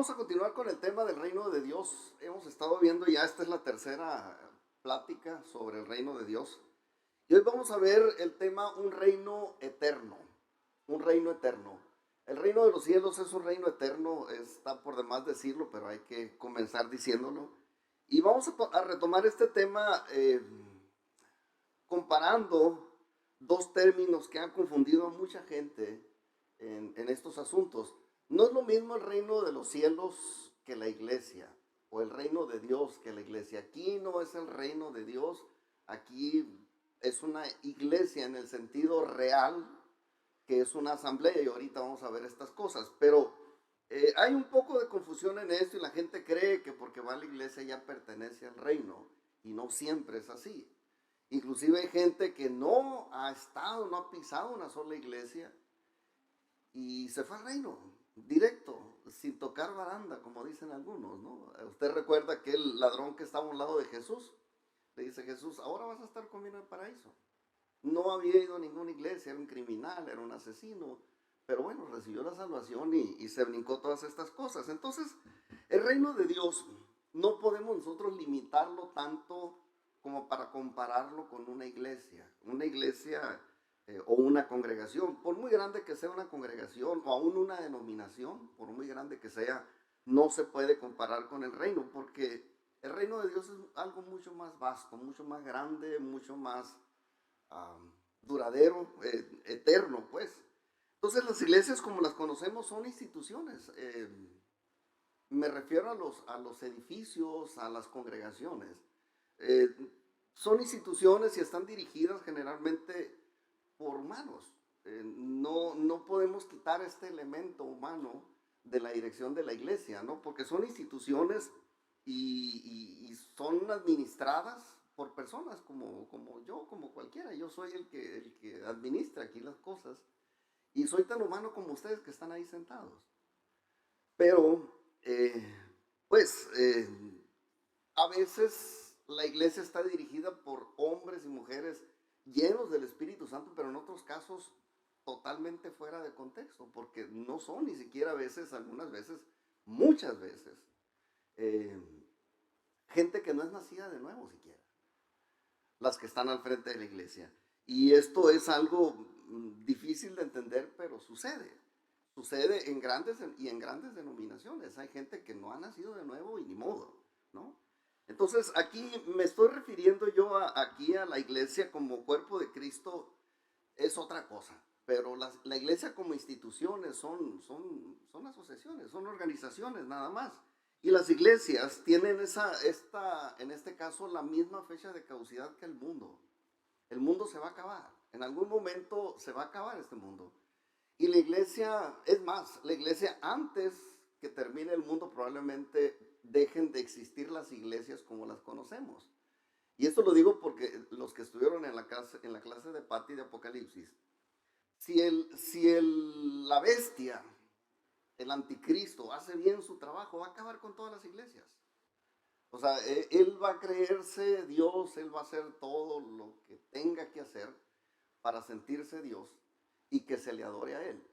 Vamos a continuar con el tema del reino de Dios. Hemos estado viendo ya, esta es la tercera plática sobre el reino de Dios. Y hoy vamos a ver el tema un reino eterno. Un reino eterno. El reino de los cielos es un reino eterno, está por demás decirlo, pero hay que comenzar diciéndolo. Y vamos a retomar este tema comparando dos términos que han confundido a mucha gente en estos asuntos. No es lo mismo el reino de los cielos que la iglesia, o el reino de Dios que la iglesia. Aquí no es el reino de Dios, aquí es una iglesia en el sentido real, que es una asamblea, y ahorita vamos a ver estas cosas, pero hay un poco de confusión en esto y la gente cree que porque va a la iglesia ya pertenece al reino, y no siempre es así. Inclusive hay gente que no ha estado, no ha pisado una sola iglesia y se fue al reino, directo, sin tocar baranda, como dicen algunos, ¿no? Usted recuerda aquel ladrón que estaba a un lado de Jesús. Le dice Jesús, ahora vas a estar conmigo en el paraíso. No había ido a ninguna iglesia, era un criminal, era un asesino, pero bueno, recibió la salvación y se brincó todas estas cosas. Entonces, el reino de Dios no podemos nosotros limitarlo tanto como para compararlo con una iglesia. Una iglesia o una congregación, por muy grande que sea una congregación o aún una denominación, por muy grande que sea, no se puede comparar con el reino, porque el reino de Dios es algo mucho más vasto, mucho más grande, mucho más duradero, eterno, pues. Entonces las iglesias como las conocemos son instituciones. Me refiero a los edificios, a las congregaciones. Eh, Son instituciones y están dirigidas generalmente por humanos. No podemos quitar este elemento humano de la dirección de la iglesia, ¿no? Porque son instituciones y son administradas por personas como yo, como cualquiera. Yo soy el que administra aquí las cosas y soy tan humano como ustedes que están ahí sentados. Pero, eh, pues, a veces la iglesia está dirigida por hombres y mujeres llenos del Espíritu Santo, pero en otros casos totalmente fuera de contexto, porque no son ni siquiera a veces, algunas veces, muchas veces, eh, gente que no es nacida de nuevo siquiera, las que están al frente de la iglesia. Y esto es algo difícil de entender, pero sucede. Sucede en grandes y en grandes denominaciones. Hay gente que no ha nacido de nuevo y ni modo, ¿no? Entonces aquí me estoy refiriendo yo aquí a la iglesia como cuerpo de Cristo, es otra cosa. Pero la iglesia como instituciones son asociaciones, son organizaciones nada más. Y las iglesias tienen en este caso, la misma fecha de caducidad que el mundo. El mundo se va a acabar. En algún momento se va a acabar este mundo. Y la iglesia, es más, la iglesia antes que termine el mundo probablemente dejen de existir las iglesias como las conocemos. Y esto lo digo porque los que estuvieron en la clase de Patti de Apocalipsis, la bestia, el anticristo, hace bien su trabajo, va a acabar con todas las iglesias. O sea, él va a creerse Dios, él va a hacer todo lo que tenga que hacer para sentirse Dios y que se le adore a él.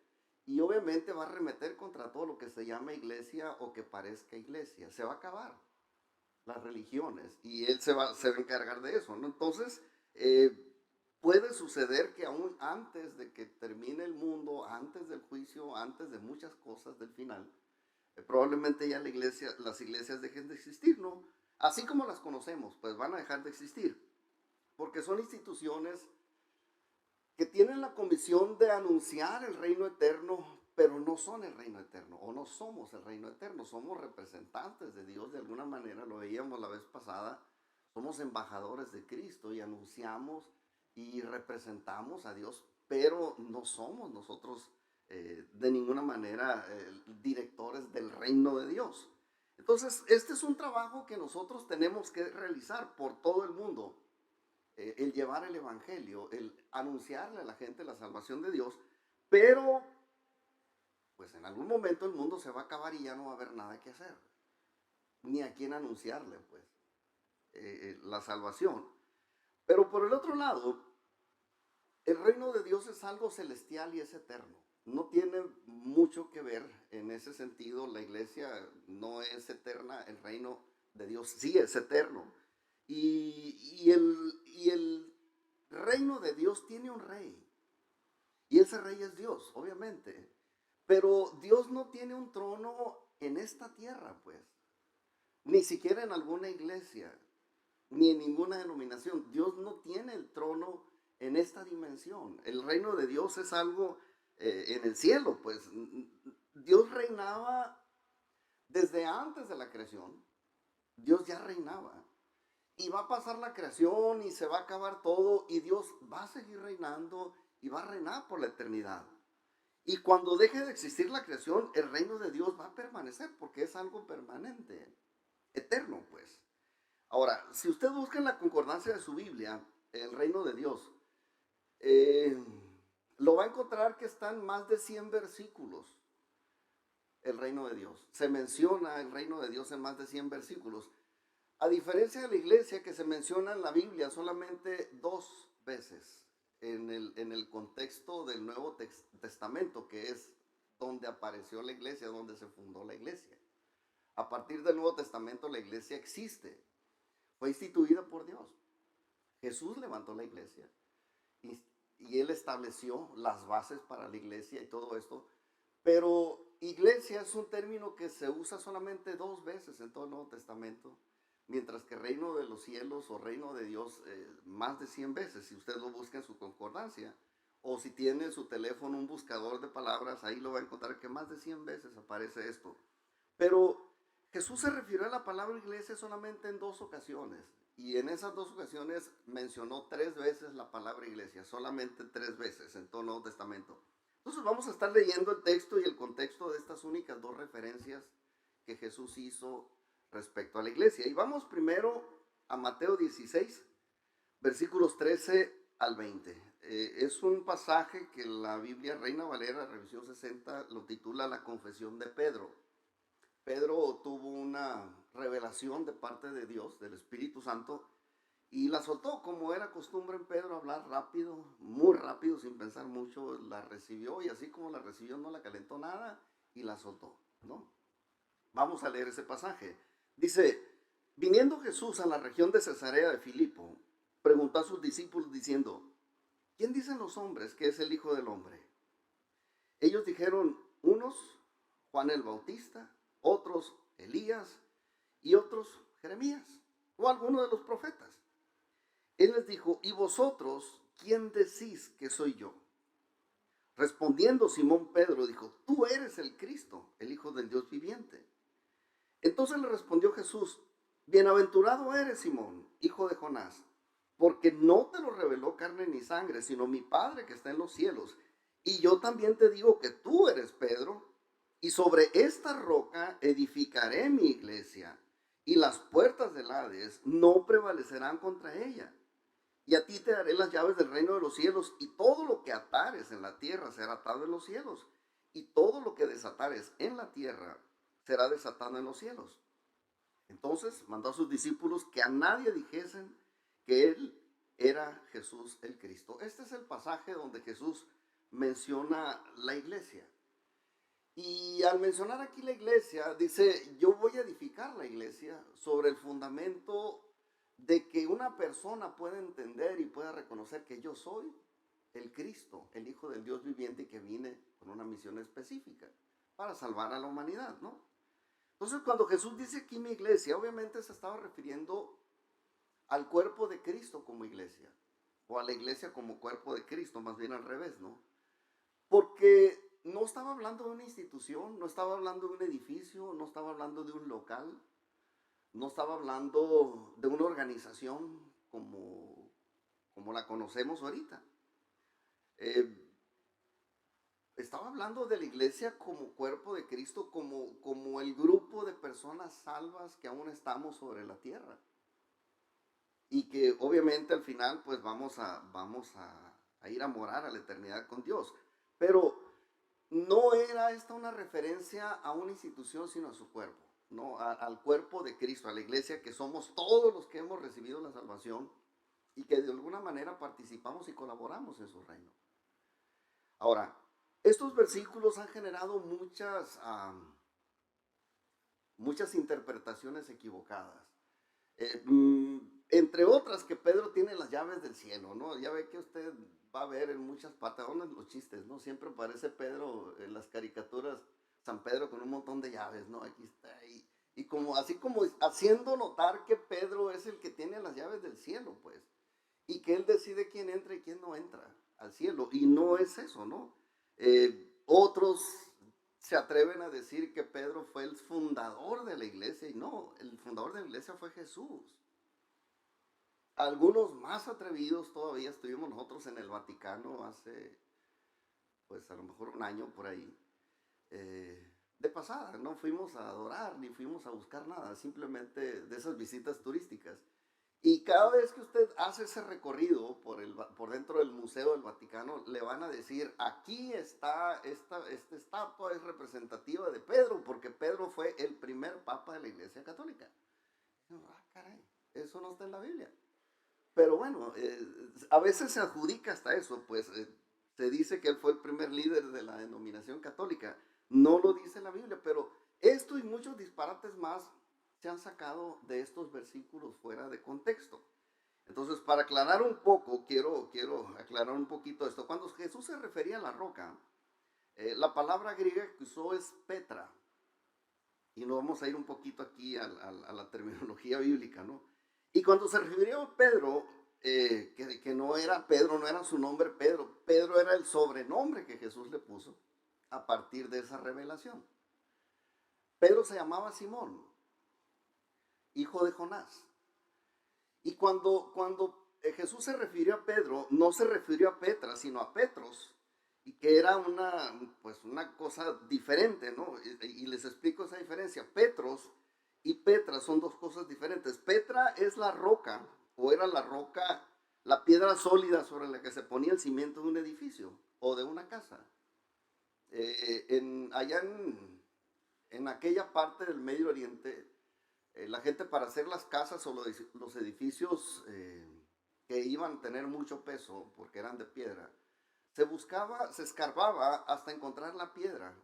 Y obviamente va a arremeter contra todo lo que se llama iglesia o que parezca iglesia. Se va a acabar las religiones y él se va a encargar de eso, ¿no? Entonces, puede suceder que aún antes de que termine el mundo, antes del juicio, antes de muchas cosas del final, probablemente ya las iglesias dejen de existir, ¿no? Así como las conocemos, pues van a dejar de existir, porque son instituciones que tienen la comisión de anunciar el reino eterno, pero no son el reino eterno, o no somos el reino eterno, somos representantes de Dios de alguna manera, lo veíamos la vez pasada, somos embajadores de Cristo y anunciamos y representamos a Dios, pero no somos nosotros de ninguna manera directores del reino de Dios. Entonces, este es un trabajo que nosotros tenemos que realizar por todo el mundo, el llevar el evangelio, el anunciarle a la gente la salvación de Dios, pero pues en algún momento el mundo se va a acabar y ya no va a haber nada que hacer, ni a quién anunciarle, pues, la salvación. Pero por el otro lado, el reino de Dios es algo celestial y es eterno. no tiene mucho que ver en ese sentido. La iglesia no es eterna, el reino de Dios sí es eterno. Y el reino de Dios tiene un rey. Y ese rey es Dios, obviamente. Pero Dios no tiene un trono en esta tierra, pues. Ni siquiera en alguna iglesia, ni en ninguna denominación. Dios no tiene el trono en esta dimensión. El reino de Dios es algo en el cielo, pues. Dios reinaba desde antes de la creación. Dios ya reinaba. Y va a pasar la creación y se va a acabar todo y Dios va a seguir reinando y va a reinar por la eternidad. Y cuando deje de existir la creación, el reino de Dios va a permanecer porque es algo permanente, eterno, pues. Ahora, si usted busca en la concordancia de su Biblia, el reino de Dios, eh, lo va a encontrar que están más de 100 versículos, el reino de Dios. Se menciona el reino de Dios en más de 100 versículos. A diferencia de la iglesia que se menciona en la Biblia solamente 2 veces en el contexto del Nuevo Testamento, que es donde apareció la iglesia, donde se fundó la iglesia. A partir del Nuevo Testamento la iglesia existe, fue instituida por Dios. Jesús levantó la iglesia y él estableció las bases para la iglesia y todo esto. Pero iglesia es un término que se usa solamente 2 veces en todo el Nuevo Testamento, mientras que reino de los cielos o reino de Dios más de 100 veces, si usted lo busca en su concordancia, o si tiene en su teléfono un buscador de palabras, ahí lo va a encontrar que más de 100 veces aparece esto. Pero Jesús se refirió a la palabra iglesia solamente en 2 ocasiones, y en esas 2 ocasiones mencionó 3 veces la palabra iglesia, solamente 3 veces en todo el Nuevo Testamento. Entonces vamos a estar leyendo el texto y el contexto de estas únicas 2 referencias que Jesús hizo respecto a la iglesia. Y vamos primero a Mateo 16, versículos 13 al 20. Es un pasaje que la Biblia Reina Valera, revisión 60, lo titula La confesión de Pedro. Pedro tuvo una revelación de parte de Dios, del Espíritu Santo, y la soltó, como era costumbre en Pedro, hablar rápido, muy rápido, sin pensar mucho. La recibió y así como la recibió no la calentó nada y la soltó, ¿no? Vamos a leer ese pasaje. Dice, viniendo Jesús a la región de Cesarea de Filipo, preguntó a sus discípulos diciendo, ¿quién dicen los hombres que es el Hijo del Hombre? Ellos dijeron, unos Juan el Bautista, otros Elías y otros Jeremías o alguno de los profetas. Él les dijo, ¿y vosotros quién decís que soy yo? Respondiendo Simón Pedro dijo, tú eres el Cristo, el Hijo del Dios viviente. Entonces le respondió Jesús, bienaventurado eres Simón, hijo de Jonás, porque no te lo reveló carne ni sangre, sino mi Padre que está en los cielos. Y yo también te digo que tú eres Pedro, y sobre esta roca edificaré mi iglesia, y las puertas del Hades no prevalecerán contra ella. Y a ti te daré las llaves del reino de los cielos, y todo lo que atares en la tierra será atado en los cielos, y todo lo que desatares en la tierra será desatado en los cielos. Entonces mandó a sus discípulos que a nadie dijesen que él era Jesús el Cristo. Este es el pasaje donde Jesús menciona la iglesia. Y al mencionar aquí la iglesia, dice, yo voy a edificar la iglesia sobre el fundamento de que una persona pueda entender y pueda reconocer que yo soy el Cristo, el Hijo del Dios viviente, que vine con una misión específica para salvar a la humanidad, ¿no? Entonces, cuando Jesús dice aquí mi iglesia, obviamente se estaba refiriendo al cuerpo de Cristo como iglesia, o a la iglesia como cuerpo de Cristo, más bien al revés, ¿no? Porque no estaba hablando de una institución, no estaba hablando de un edificio, no estaba hablando de un local, no estaba hablando de una organización como la conocemos ahorita. Estaba hablando de la iglesia como cuerpo de Cristo, como el grupo de personas salvas que aún estamos sobre la tierra. Y que obviamente al final pues vamos a ir a morar a la eternidad con Dios. Pero no era esta una referencia a una institución, sino a su cuerpo, ¿no? Al cuerpo de Cristo, a la iglesia, que somos todos los que hemos recibido la salvación y que de alguna manera participamos y colaboramos en su reino. Ahora, Estos versículos han generado muchas interpretaciones equivocadas. Entre otras que Pedro tiene las llaves del cielo, ¿no? Ya ve que usted va a ver en muchas partes, aún en los chistes, ¿no? Siempre aparece Pedro en las caricaturas, San Pedro con un montón de llaves, ¿no? Aquí está, y como, así como haciendo notar que Pedro es el que tiene las llaves del cielo, pues, y que él decide quién entra y quién no entra al cielo, y no es eso, ¿no? Otros se atreven a decir que Pedro fue el fundador de la iglesia, y no, el fundador de la iglesia fue Jesús. Algunos más atrevidos todavía estuvimos nosotros en el Vaticano hace, pues a lo mejor un año por ahí, de pasada, no fuimos a adorar ni fuimos a buscar nada, simplemente de esas visitas turísticas. Y cada vez que usted hace ese recorrido por dentro del Museo del Vaticano, le van a decir, aquí está, esta estatua es representativa de Pedro, porque Pedro fue el primer papa de la Iglesia Católica. Ah, caray, eso no está en la Biblia. Pero bueno, a veces se adjudica hasta eso, pues se dice que él fue el primer líder de la denominación católica. No lo dice la Biblia, pero esto y muchos disparates más se han sacado de estos versículos fuera de contexto. Entonces, para aclarar un poco, quiero aclarar un poquito esto. Cuando Jesús se refería a la roca, la palabra griega que usó es Petra. Y nos vamos a ir un poquito aquí a la terminología bíblica, ¿no? Y cuando se refirió a Pedro, que no era Pedro, no era su nombre Pedro, Pedro era el sobrenombre que Jesús le puso a partir de esa revelación. Pedro se llamaba Simón, hijo de Jonás. Y cuando Jesús se refirió a Pedro, no se refirió a Petra, sino a Petros, y que era pues una cosa diferente, ¿no? Y les explico esa diferencia. Petros y Petra son dos cosas diferentes. Petra es la roca, o era la roca, la piedra sólida sobre la que se ponía el cimiento de un edificio o de una casa. Allá en aquella parte del Medio Oriente, la gente para hacer las casas o los edificios que iban a tener mucho peso porque eran de piedra, se escarbaba hasta encontrar la piedra.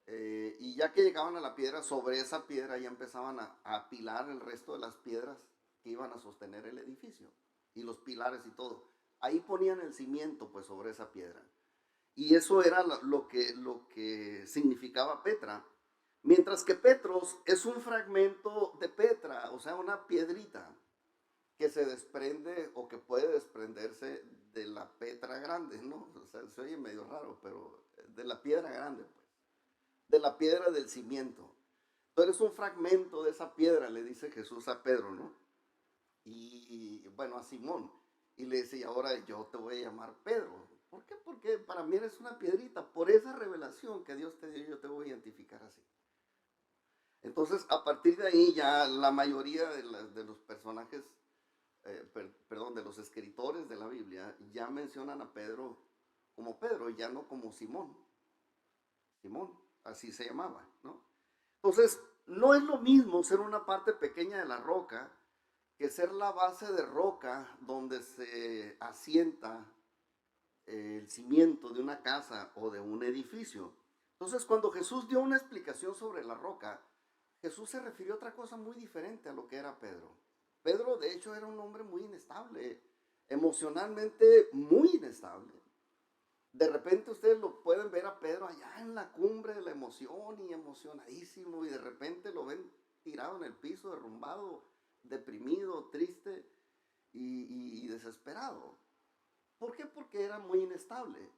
Y ya que llegaban a la piedra, sobre esa piedra ya empezaban a apilar el resto de las piedras que iban a sostener el edificio. Y los pilares y todo. Ahí ponían el cimiento pues sobre esa piedra. Y eso era lo que significaba Petra. Mientras que Petros es un fragmento de Petra, o sea, una piedrita que se desprende o que puede desprenderse de la Petra grande, ¿no? O sea, se oye medio raro, pero de la piedra grande, pues, de la piedra del cimiento. Tú eres un fragmento de esa piedra, le dice Jesús a Pedro, ¿no? Y bueno, a Simón. Y le dice, y ahora yo te voy a llamar Pedro. ¿Por qué? Porque para mí eres una piedrita. Por esa revelación que Dios te dio, yo te voy a identificar así. Entonces, a partir de ahí ya la mayoría de los personajes, perdón, de los escritores de la Biblia, ya mencionan a Pedro como Pedro, ya no como Simón. Simón, así se llamaba, ¿no? Entonces, no es lo mismo ser una parte pequeña de la roca que ser la base de roca donde se asienta el cimiento de una casa o de un edificio. Entonces, cuando Jesús dio una explicación sobre la roca, Jesús se refirió a otra cosa muy diferente a lo que era Pedro. Pedro, de hecho, era un hombre muy inestable, emocionalmente muy inestable. De repente ustedes lo pueden ver a Pedro allá en la cumbre de la emoción y emocionadísimo, y de repente lo ven tirado en el piso, derrumbado, deprimido, triste y desesperado. ¿Por qué? Porque era muy inestable.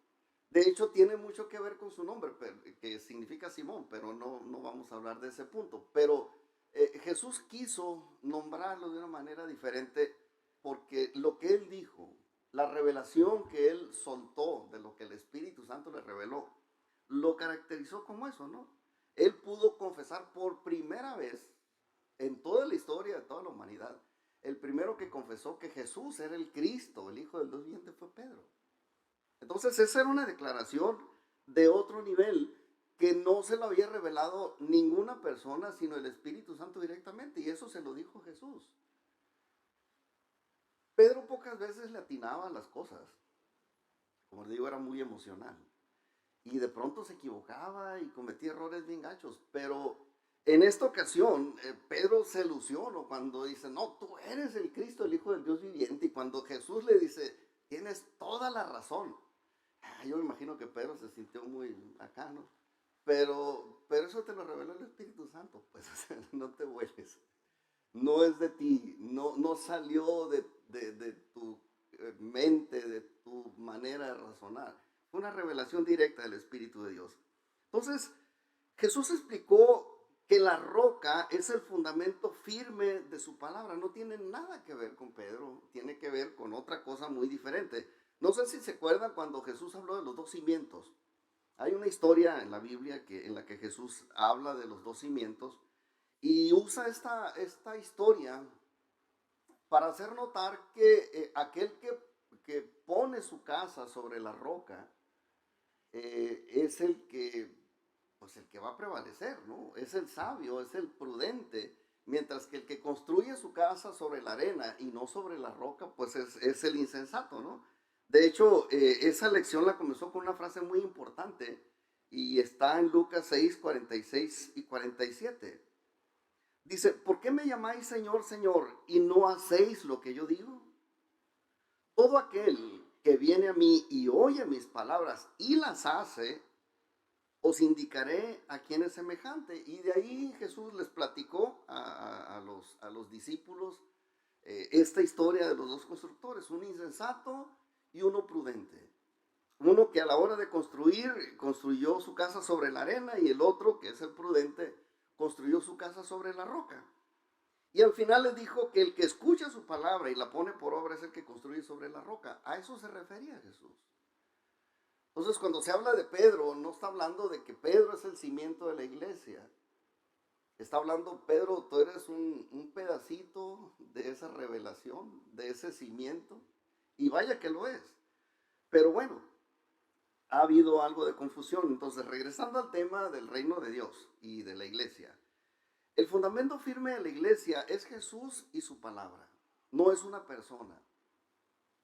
De hecho, tiene mucho que ver con su nombre, que significa Simón, pero no vamos a hablar de ese punto. Pero Jesús quiso nombrarlo de una manera diferente porque lo que él dijo, la revelación que él soltó de lo que el Espíritu Santo le reveló, lo caracterizó como eso, ¿no? Él pudo confesar por primera vez en toda la historia de toda la humanidad, el primero que confesó que Jesús era el Cristo, el Hijo del Dios viviente, fue Pedro. Entonces esa era una declaración de otro nivel que no se lo había revelado ninguna persona, sino el Espíritu Santo directamente, y eso se lo dijo Jesús. Pedro pocas veces le atinaba a las cosas, como les digo, era muy emocional. y de pronto se equivocaba y cometía errores bien gachos. Pero en esta ocasión, Pedro se lució, ¿no? Cuando dice, no, tú eres el Cristo, el Hijo del Dios viviente. Y cuando Jesús le dice, tienes toda la razón. Yo me imagino que Pedro se sintió muy acá, ¿no? Pero eso te lo reveló el Espíritu Santo, pues, o sea, no te vuelves. No es de ti, no salió de tu mente, de tu manera de razonar. Fue una revelación directa del Espíritu de Dios. Entonces, Jesús explicó que la roca es el fundamento firme de su palabra. No tiene nada que ver con Pedro, tiene que ver con otra cosa muy diferente. No sé si se acuerdan cuando Jesús habló de los dos cimientos. Hay una historia en la Biblia en la que Jesús habla de los dos cimientos y usa esta historia para hacer notar que aquel que pone su casa sobre la roca es pues el que va a prevalecer, ¿no? Es el sabio, es el prudente, mientras que el que construye su casa sobre la arena y no sobre la roca, pues es el insensato, ¿no? De hecho, esa lección la comenzó con una frase muy importante y está en Lucas 6, 46 y 47. Dice, ¿por qué me llamáis Señor, Señor, y no hacéis lo que yo digo? Todo aquel que viene a mí y oye mis palabras y las hace, os indicaré a quién es semejante. Y de ahí Jesús les platicó a los discípulos esta historia de los dos constructores, un insensato y uno prudente. Uno que a la hora de construir, construyó su casa sobre la arena y el otro, que es el prudente, construyó su casa sobre la roca. Y al final les dijo que el que escucha su palabra y la pone por obra es el que construye sobre la roca. A eso se refería Jesús. Entonces, cuando se habla de Pedro, no está hablando de que Pedro es el cimiento de la iglesia. Está hablando, Pedro, tú eres un pedacito de esa revelación, de ese cimiento. Y vaya que lo es. Pero bueno, ha habido algo de confusión. Entonces, regresando al tema del reino de Dios y de la iglesia. El fundamento firme de la iglesia es Jesús y su palabra. No es una persona.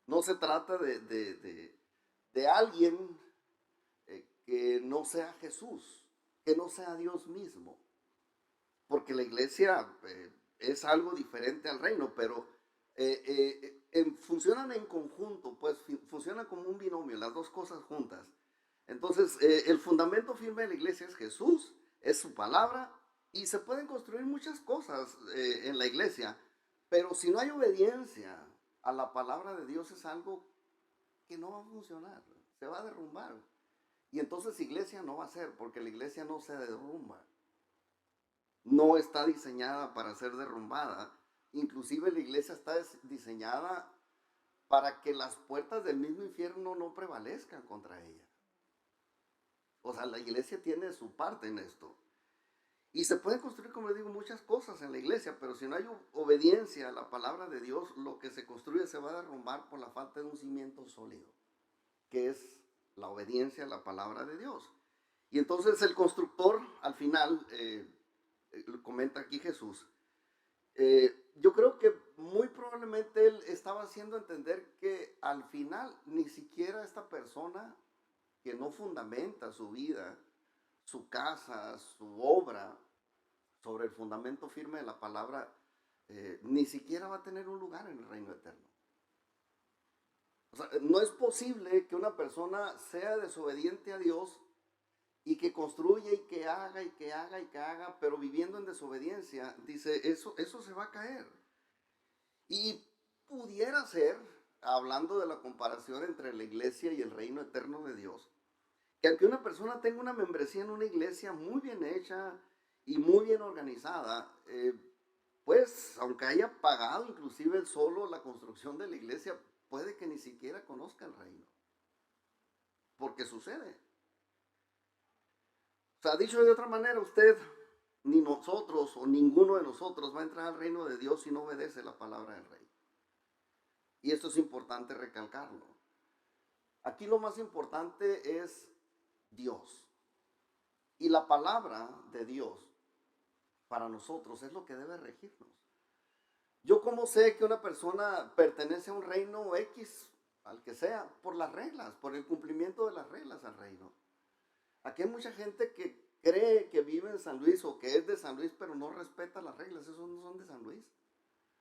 No se trata de alguien que no sea Jesús, que no sea Dios mismo. Porque la iglesia es algo diferente al reino, pero funcionan en conjunto, pues funcionan como un binomio, las dos cosas juntas. Entonces, el fundamento firme de la iglesia es Jesús, es su palabra, y se pueden construir muchas cosas en la iglesia, pero si no hay obediencia a la palabra de Dios es algo que no va a funcionar, se va a derrumbar. Y entonces iglesia no va a ser, porque la iglesia no se derrumba, no está diseñada para ser derrumbada. Inclusive la iglesia está diseñada para que las puertas del mismo infierno no prevalezcan contra ella. O sea, la iglesia tiene su parte en esto. Y se pueden construir, como les digo, muchas cosas en la iglesia, pero si no hay obediencia a la palabra de Dios, lo que se construye se va a derrumbar por la falta de un cimiento sólido, que es la obediencia a la palabra de Dios. Y entonces el constructor, al final, comenta aquí Jesús, yo creo que muy probablemente él estaba haciendo entender que al final ni siquiera esta persona que no fundamenta su vida, su casa, su obra sobre el fundamento firme de la palabra, ni siquiera va a tener un lugar en el reino eterno. O sea, no es posible que una persona sea desobediente a Dios y que construya y que haga y que haga y que haga, pero viviendo en desobediencia, dice, eso se va a caer. Y pudiera ser, hablando de la comparación entre la iglesia y el reino eterno de Dios, que aunque una persona tenga una membresía en una iglesia muy bien hecha y muy bien organizada, pues aunque haya pagado inclusive solo la construcción de la iglesia, puede que ni siquiera conozca el reino. Porque sucede. O sea, dicho de otra manera, usted, ni nosotros o ninguno de nosotros va a entrar al reino de Dios si no obedece la palabra del rey. Y esto es importante recalcarlo. Aquí lo más importante es Dios. Y la palabra de Dios para nosotros es lo que debe regirnos. Yo cómo sé que una persona pertenece a un reino X, al que sea, por las reglas, por el cumplimiento de las reglas al reino. Aquí hay mucha gente que cree que vive en San Luis o que es de San Luis, pero no respeta las reglas. Esos no son de San Luis.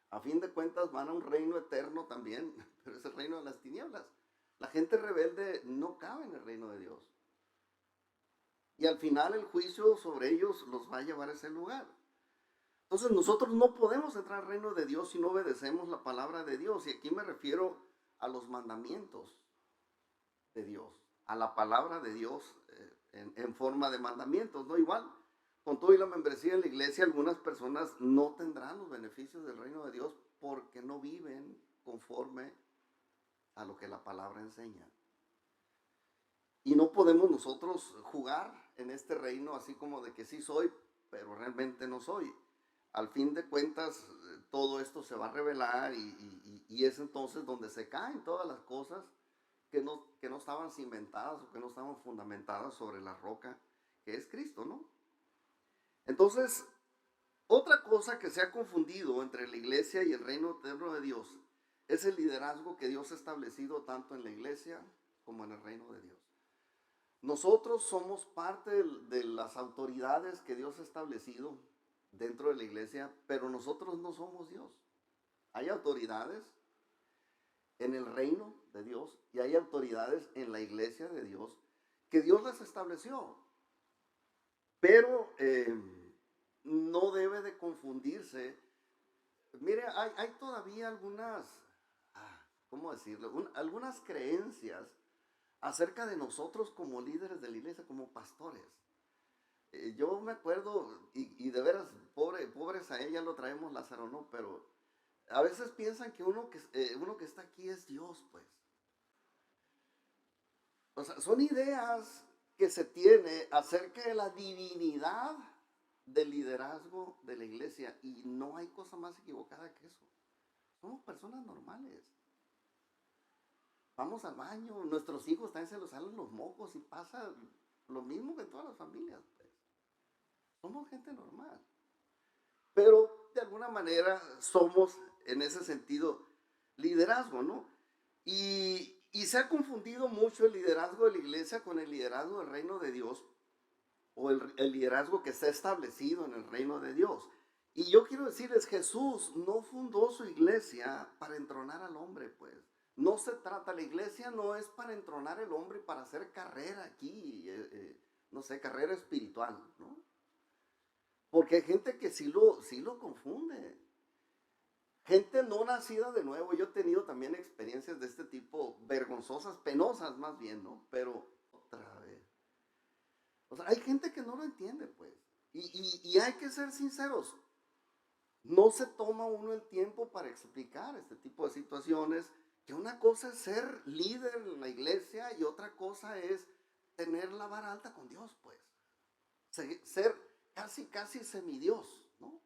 A fin de cuentas van a un reino eterno también, pero es el reino de las tinieblas. La gente rebelde no cabe en el reino de Dios. Y al final el juicio sobre ellos los va a llevar a ese lugar. Entonces nosotros no podemos entrar al reino de Dios si no obedecemos la palabra de Dios. Y aquí me refiero a los mandamientos de Dios, a la palabra de Dios en forma de mandamientos, ¿no? Igual, con todo y la membresía en la iglesia, algunas personas no tendrán los beneficios del reino de Dios porque no viven conforme a lo que la palabra enseña. Y no podemos nosotros jugar en este reino así como de que sí soy, pero realmente no soy. Al fin de cuentas, todo esto se va a revelar y es entonces donde se caen todas las cosas que no estaban cimentadas o que no estaban fundamentadas sobre la roca que es Cristo, ¿no? Entonces, otra cosa que se ha confundido entre la iglesia y el reino eterno de Dios es el liderazgo que Dios ha establecido tanto en la iglesia como en el reino de Dios. Nosotros somos parte de las autoridades que Dios ha establecido dentro de la iglesia, pero nosotros no somos Dios. Hay autoridades en el reino de Dios y hay autoridades en la iglesia de Dios que Dios las estableció. Pero no debe de confundirse. Mire, hay todavía algunas, ¿cómo decirlo? Algunas creencias acerca de nosotros como líderes de la iglesia, como pastores. Yo me acuerdo, y de veras, pobres a ella lo traemos Lázaro, ¿no? Pero a veces piensan que uno que está aquí es Dios, pues. O sea, son ideas que se tiene acerca de la divinidad del liderazgo de la iglesia y no hay cosa más equivocada que eso. Somos personas normales. Vamos al baño, nuestros hijos también se los salen los mocos y pasa lo mismo que en todas las familias. Pues. Somos gente normal. Pero de alguna manera somos en ese sentido liderazgo, ¿no? Y se ha confundido mucho el liderazgo de la iglesia con el liderazgo del reino de Dios o el liderazgo que está establecido en el reino de Dios. Y yo quiero decirles, Jesús no fundó su iglesia para entronar al hombre, pues. No se trata, la iglesia no es para entronar al hombre, para hacer carrera aquí, no sé, carrera espiritual, ¿no? Porque hay gente que sí lo confunde. Gente no nacida de nuevo. Yo he tenido también experiencias de este tipo, vergonzosas, penosas más bien, ¿no? Pero otra vez. O sea, hay gente que no lo entiende, pues. Y hay que ser sinceros. No se toma uno el tiempo para explicar este tipo de situaciones. Que una cosa es ser líder en la iglesia y otra cosa es tener la vara alta con Dios, pues. Ser casi semidios, ¿no?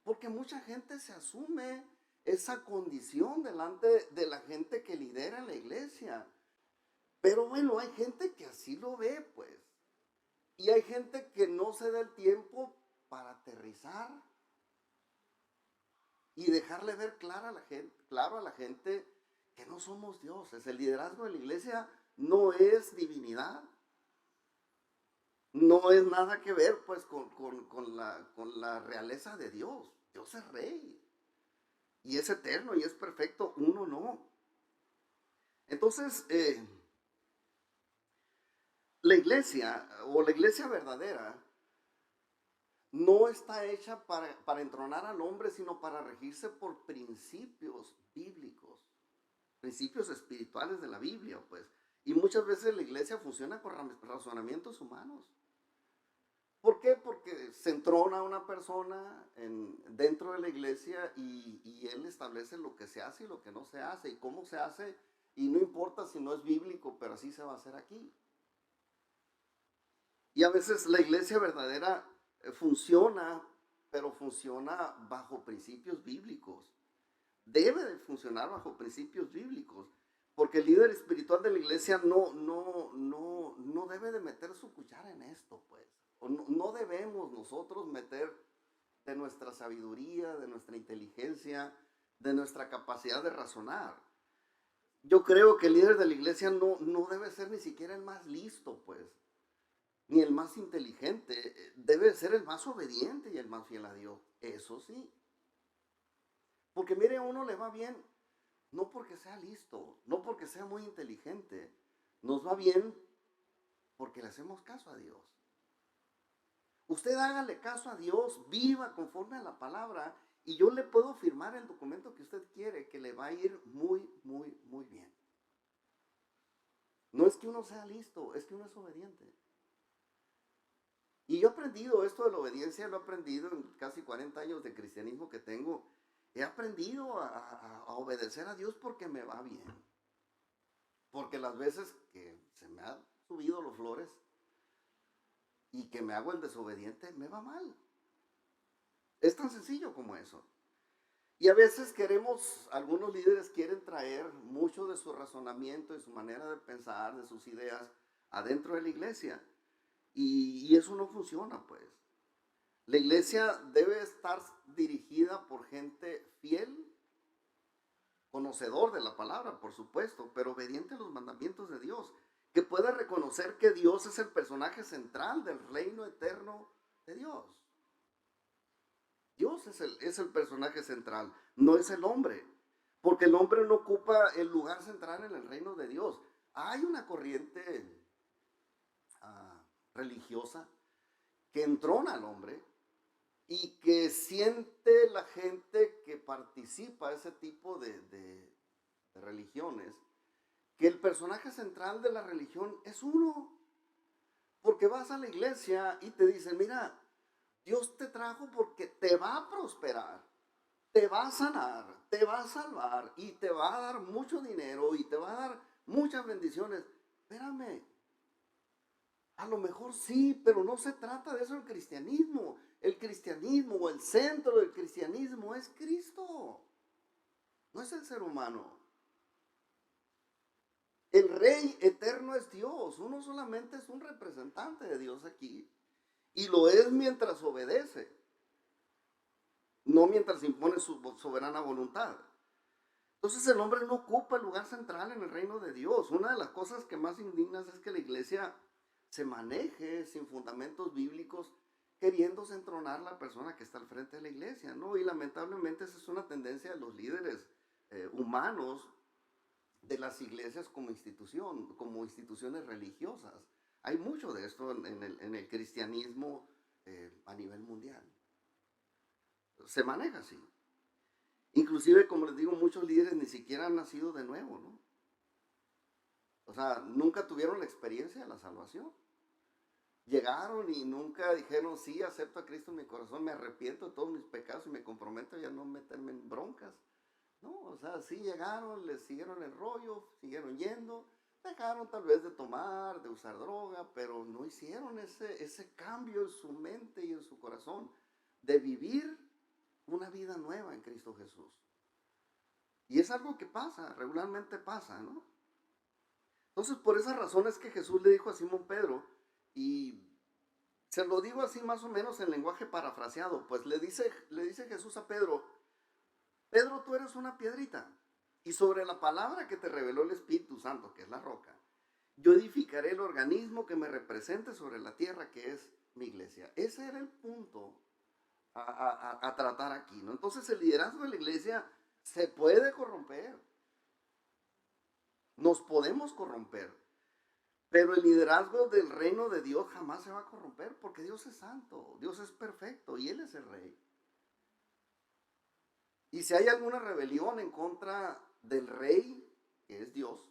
Porque mucha gente se asume esa condición delante de la gente que lidera la iglesia. Pero bueno, hay gente que así lo ve, pues. Y hay gente que no se da el tiempo para aterrizar y dejarle ver claro a la gente que no somos dioses. El liderazgo de la iglesia no es divinidad. No es nada que ver pues con la realeza de Dios. Dios es rey. Y es eterno y es perfecto. Uno no. Entonces, la iglesia o la iglesia verdadera no está hecha para entronar al hombre, sino para regirse por principios bíblicos, principios espirituales de la Biblia, pues. Y muchas veces la iglesia funciona con razonamientos humanos. ¿Por qué? Porque se entrona a una persona dentro de la iglesia y él establece lo que se hace y lo que no se hace y cómo se hace y no importa si no es bíblico, pero así se va a hacer aquí. Y a veces la iglesia verdadera funciona, pero funciona bajo principios bíblicos. Debe de funcionar bajo principios bíblicos, porque el líder espiritual de la iglesia no debe de meter su cuchara en esto, pues. O no debemos nosotros meter de nuestra sabiduría, de nuestra inteligencia, de nuestra capacidad de razonar. Yo creo que el líder de la iglesia no debe ser ni siquiera el más listo, pues. ni el más inteligente, debe ser el más obediente y el más fiel a Dios. Eso sí. Porque mire, a uno le va bien, no porque sea listo, no porque sea muy inteligente. Nos va bien porque le hacemos caso a Dios. Usted hágale caso a Dios, viva conforme a la palabra y yo le puedo firmar el documento que usted quiere, que le va a ir muy, muy, muy bien. No es que uno sea listo, es que uno es obediente. Y yo he aprendido esto de la obediencia, lo he aprendido en casi 40 años de cristianismo que tengo. He aprendido a obedecer a Dios porque me va bien. Porque las veces que se me han subido los flores y que me hago el desobediente, me va mal. Es tan sencillo como eso. Y a veces algunos líderes quieren traer mucho de su razonamiento, de su manera de pensar, de sus ideas adentro de la iglesia. Y eso no funciona, pues. La iglesia debe estar dirigida por gente fiel, conocedor de la palabra, por supuesto, pero obediente a los mandamientos de Dios, que pueda reconocer que Dios es el personaje central del reino eterno de Dios. Dios es el personaje central, no es el hombre, porque el hombre no ocupa el lugar central en el reino de Dios. Hay una corriente religiosa que entrona al hombre y que siente la gente que participa ese tipo de religiones, que el personaje central de la religión es uno. Porque vas a la iglesia y te dicen, mira, Dios te trajo porque te va a prosperar, te va a sanar, te va a salvar y te va a dar mucho dinero y te va a dar muchas bendiciones. Espérame, a lo mejor sí, pero no se trata de eso el cristianismo. El cristianismo o el centro del cristianismo es Cristo, no es el ser humano. El Rey eterno es Dios, uno solamente es un representante de Dios aquí. Y lo es mientras obedece, no mientras impone su soberana voluntad. Entonces el hombre no ocupa el lugar central en el reino de Dios. Una de las cosas que más indignas es que la iglesia se maneje sin fundamentos bíblicos, queriéndose entronar la persona que está al frente de la iglesia, ¿no? Y lamentablemente esa es una tendencia de los líderes humanos de las iglesias como institución, como instituciones religiosas. Hay mucho de esto en el cristianismo a nivel mundial. Se maneja así. Inclusive, como les digo, muchos líderes ni siquiera han nacido de nuevo, ¿no? O sea, nunca tuvieron la experiencia de la salvación. Llegaron y nunca dijeron, sí, acepto a Cristo en mi corazón, me arrepiento de todos mis pecados y me comprometo a ya no meterme en broncas. No, o sea, sí llegaron, les siguieron el rollo, siguieron yendo, dejaron tal vez de tomar, de usar droga, pero no hicieron ese cambio en su mente y en su corazón de vivir una vida nueva en Cristo Jesús. Y es algo que pasa, regularmente pasa, ¿no? Entonces, por esas razones que Jesús le dijo a Simón Pedro, y se lo digo así más o menos en lenguaje parafraseado, pues le dice Jesús a Pedro, Pedro, tú eres una piedrita, y sobre la palabra que te reveló el Espíritu Santo, que es la roca, yo edificaré el organismo que me represente sobre la tierra, que es mi iglesia. Ese era el punto a tratar aquí, ¿no? Entonces el liderazgo de la iglesia se puede corromper, nos podemos corromper, pero el liderazgo del reino de Dios jamás se va a corromper porque Dios es santo, Dios es perfecto y Él es el rey. Y si hay alguna rebelión en contra del rey, que es Dios,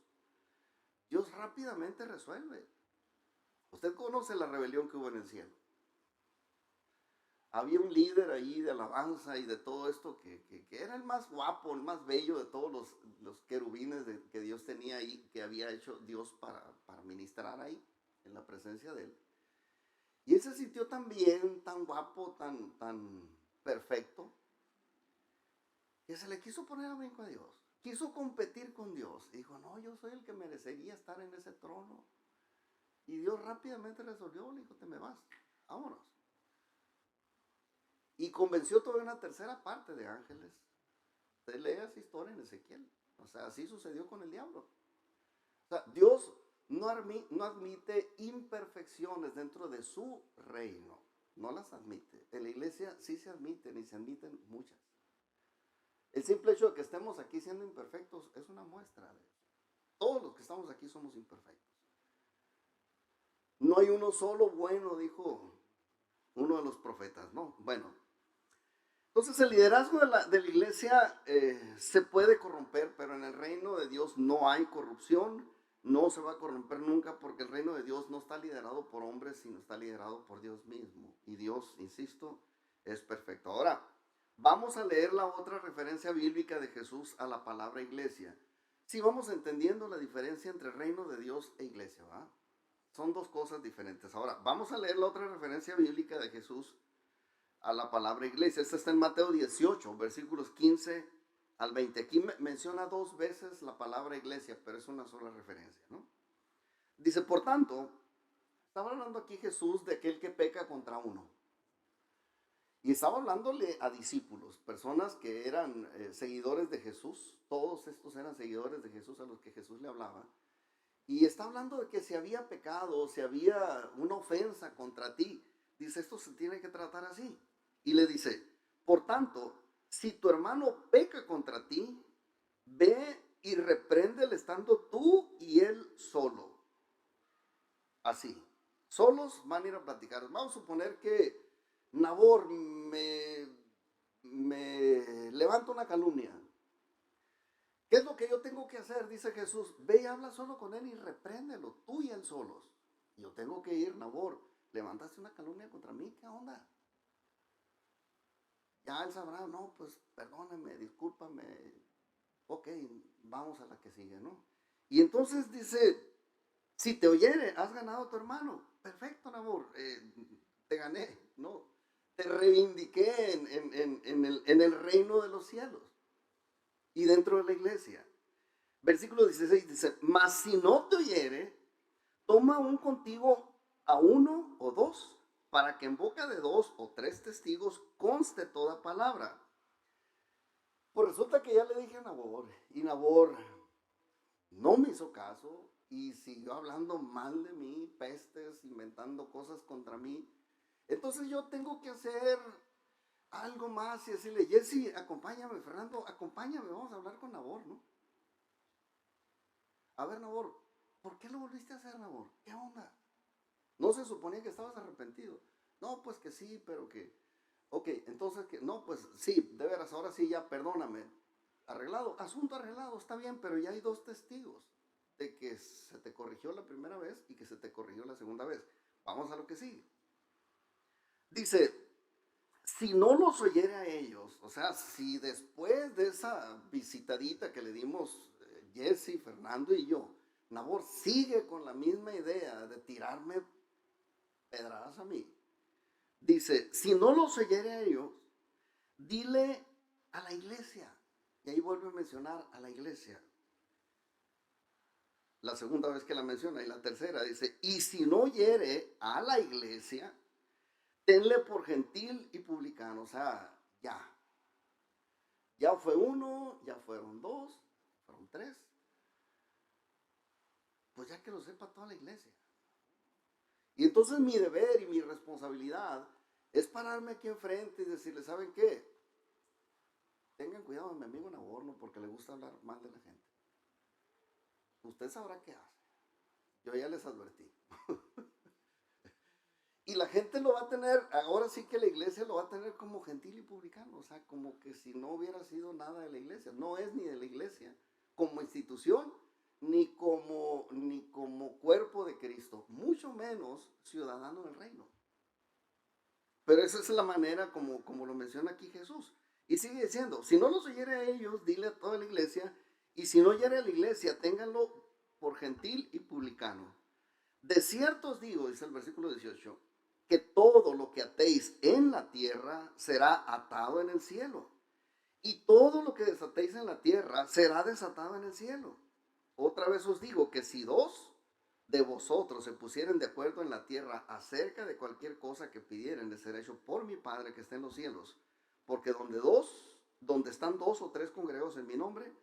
Dios rápidamente resuelve. Usted conoce la rebelión que hubo en el cielo. Había un líder ahí de alabanza y de todo esto que era el más guapo, el más bello de todos los querubines que Dios tenía ahí, que había hecho Dios para ministrar ahí, en la presencia de él. Y él se sintió tan bien, tan guapo, tan perfecto, que se le quiso poner a brinco a Dios. Quiso competir con Dios. Y dijo, no, yo soy el que merecería estar en ese trono. Y Dios rápidamente resolvió, le dijo, te me vas, vámonos. Y convenció toda una tercera parte de ángeles. Usted lee esa historia en Ezequiel. O sea, así sucedió con el diablo. O sea, Dios no admite imperfecciones dentro de su reino. No las admite. En la iglesia sí se admiten y se admiten muchas. El simple hecho de que estemos aquí siendo imperfectos es una muestra de eso. Todos los que estamos aquí somos imperfectos. No hay uno solo bueno, dijo uno de los profetas, ¿no? Bueno, entonces el liderazgo de la iglesia se puede corromper, pero en el reino de Dios no hay corrupción, no se va a corromper nunca, porque el reino de Dios no está liderado por hombres, sino está liderado por Dios mismo. Y Dios, insisto, es perfecto. Ahora, vamos a leer la otra referencia bíblica de Jesús a la palabra iglesia. Sí, vamos entendiendo la diferencia entre reino de Dios e iglesia, ¿va? Son dos cosas diferentes. Ahora, vamos a leer la otra referencia bíblica de Jesús a la palabra iglesia. Esta está en Mateo 18, versículos 15 al 20. Aquí menciona dos veces la palabra iglesia, pero es una sola referencia, ¿no? Dice, por tanto, estaba hablando aquí Jesús de aquel que peca contra uno. Y estaba hablándole a discípulos, personas que eran seguidores de Jesús. Todos estos eran seguidores de Jesús a los que Jesús le hablaba. Y está hablando de que si había pecado, si había una ofensa contra ti, dice, esto se tiene que tratar así. Y le dice, por tanto, si tu hermano peca contra ti, ve y repréndele estando tú y él solo. Así. Solos van a ir a platicar. Vamos a suponer que Nabor me levanta una calumnia. ¿Qué es lo que yo tengo que hacer? Dice Jesús, ve y habla solo con él y repréndelo, tú y él solos. Yo tengo que ir, Nabor, levantaste una calumnia contra mí, ¿qué onda? Ya él sabrá, no, pues perdóname, discúlpame, ok, vamos a la que sigue, ¿no? Y entonces dice, si te oyere, has ganado a tu hermano. Perfecto, Nabor, te gané, ¿no? Te reivindiqué en el reino de los cielos y dentro de la iglesia. Versículo 16 dice, mas si no te oyere, toma aún contigo a uno o dos, para que en boca de dos o tres testigos conste toda palabra. Pues resulta que ya le dije a Nabor, y Nabor no me hizo caso, y siguió hablando mal de mí, pestes, inventando cosas contra mí. Entonces yo tengo que hacer algo más y decirle, Jesse, acompáñame, Fernando, acompáñame, vamos a hablar con Nabor, ¿no? A ver, Nabor, ¿por qué lo volviste a hacer, Nabor? ¿Qué onda? ¿No se suponía que estabas arrepentido? No, pues que sí, pero que... Ok, entonces que... No, pues sí, de veras, ahora sí ya, perdóname. Arreglado, asunto arreglado, está bien, pero ya hay dos testigos de que se te corrigió la primera vez y que se te corrigió la segunda vez. Vamos a lo que sigue. Dice, si no los oyere a ellos, o sea, si después de esa visitadita que le dimos Jesse, Fernando y yo, Nabor sigue con la misma idea de tirarme pedradas a mí, dice, si no los oyere a ellos, dile a la iglesia. Y ahí vuelve a mencionar a la iglesia. La segunda vez que la menciona y la tercera dice, y si no oyere a la iglesia, tenle por gentil y publicano. O sea, ya. Ya fue uno, ya fueron dos, fueron tres. Pues ya que lo sepa toda la iglesia. Y entonces mi deber y mi responsabilidad es pararme aquí enfrente y decirle, ¿saben qué? Tengan cuidado de mi amigo Naborno porque le gusta hablar mal de la gente. Usted sabrá qué hace. Yo ya les advertí. Y la gente lo va a tener, ahora sí que la iglesia lo va a tener como gentil y publicano, o sea, como que si no hubiera sido nada de la iglesia. No es ni de la iglesia como institución, ni como cuerpo de Cristo, mucho menos ciudadano del reino. Pero esa es la manera como lo menciona aquí Jesús. Y sigue diciendo, si no los oyere a ellos, dile a toda la iglesia, y si no oyere a la iglesia, ténganlo por gentil y publicano. De cierto os digo, dice el versículo 18, que todo lo que atéis en la tierra será atado en el cielo. Y todo lo que desatéis en la tierra será desatado en el cielo. Otra vez os digo que si dos de vosotros se pusieren de acuerdo en la tierra acerca de cualquier cosa que pidieren de ser hecho por mi Padre que está en los cielos, porque donde están dos o tres congregados en mi nombre,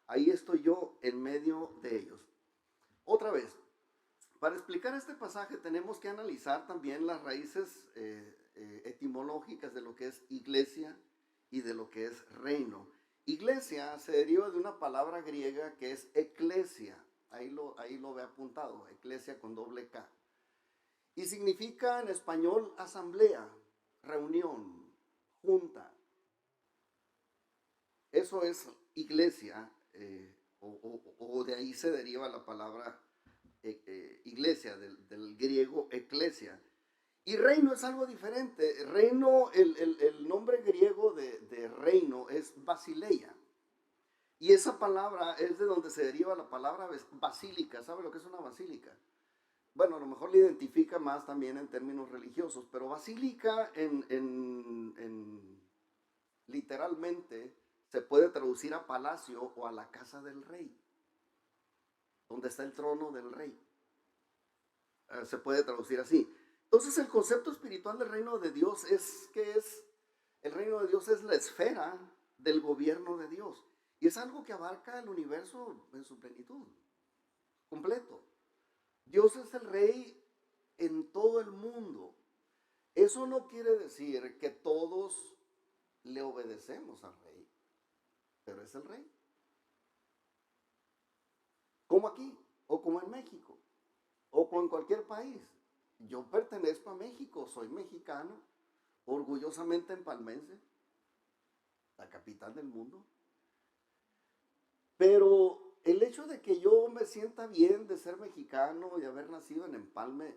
ahí estoy yo en medio de ellos. Otra vez, Para explicar este pasaje tenemos que analizar también las raíces etimológicas de lo que es iglesia y de lo que es reino. Iglesia se deriva de una palabra griega que es eclesia. Ahí lo ve apuntado, eclesia con doble K. Y significa en español asamblea, reunión, junta. Eso es iglesia, o de ahí se deriva la palabra iglesia, del griego eclesia. Y reino es algo diferente. Reino, el nombre griego de reino es basileia. Y esa palabra es de donde se deriva la palabra basílica. ¿Sabe lo que es una basílica? Bueno, a lo mejor le identifica más también en términos religiosos, pero basílica literalmente se puede traducir a palacio o a la casa del rey, donde está el trono del rey. Se puede traducir así. Entonces el concepto espiritual del reino de Dios el reino de Dios es la esfera del gobierno de Dios. Y es algo que abarca el universo en su plenitud, completo. Dios es el rey en todo el mundo. Eso no quiere decir que todos le obedecemos al rey, pero es el rey. Como aquí, o como en México, o como en cualquier país. Yo pertenezco a México, soy mexicano, orgullosamente empalmense, la capital del mundo. Pero el hecho de que yo me sienta bien de ser mexicano y haber nacido en Empalme,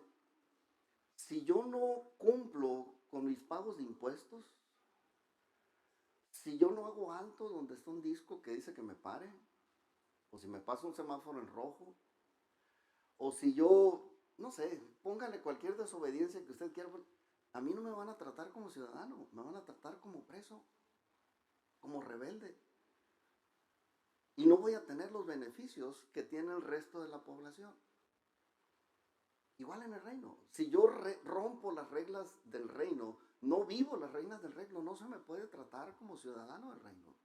si yo no cumplo con mis pagos de impuestos, si yo no hago alto donde está un disco que dice que me pare, o si me pasa un semáforo en rojo, o si yo, no sé, póngale cualquier desobediencia que usted quiera, a mí no me van a tratar como ciudadano, me van a tratar como preso, como rebelde. Y no voy a tener los beneficios que tiene el resto de la población. Igual en el reino. Si yo rompo las reglas del reino, no vivo las reglas del reino, no se me puede tratar como ciudadano del reino.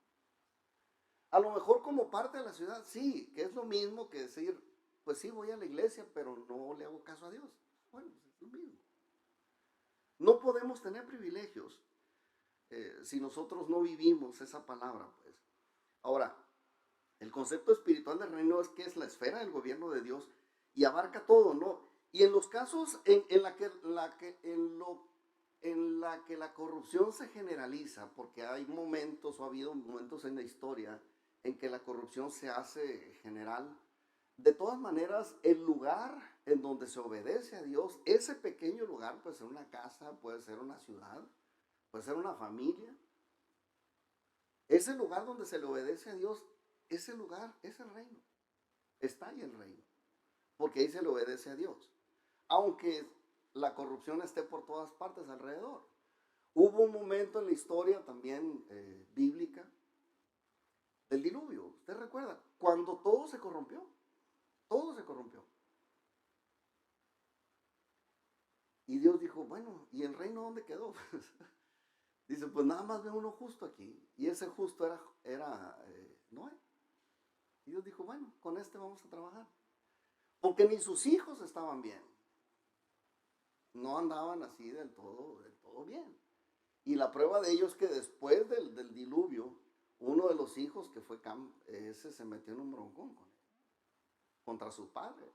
A lo mejor como parte de la ciudad, sí, que es lo mismo que decir, pues sí, voy a la iglesia, pero no le hago caso a Dios. Bueno, pues es lo mismo. No podemos tener privilegios si nosotros no vivimos esa palabra, pues. Ahora, el concepto espiritual del reino es que es la esfera del gobierno de Dios y abarca todo, ¿no? Y en los casos en la que la corrupción se generaliza, porque hay momentos o ha habido momentos en la historia en que la corrupción se hace general, de todas maneras, el lugar en donde se obedece a Dios, ese pequeño lugar puede ser una casa, puede ser una ciudad, puede ser una familia, ese lugar donde se le obedece a Dios, ese lugar es el reino. Está ahí el reino. Porque ahí se le obedece a Dios. Aunque la corrupción esté por todas partes alrededor. Hubo un momento en la historia también bíblica del diluvio. ¿Usted recuerda? Cuando todo se corrompió. Todo se corrompió. Y Dios dijo, bueno, ¿y el reino dónde quedó? Dice, pues nada más ve uno justo aquí. Y ese justo era Noé. Y Dios dijo, bueno, con este vamos a trabajar. Porque ni sus hijos estaban bien. No andaban así del todo bien. Y la prueba de ello es que después del diluvio, uno de los hijos que fue Cam, ese se metió en un broncón contra su padre,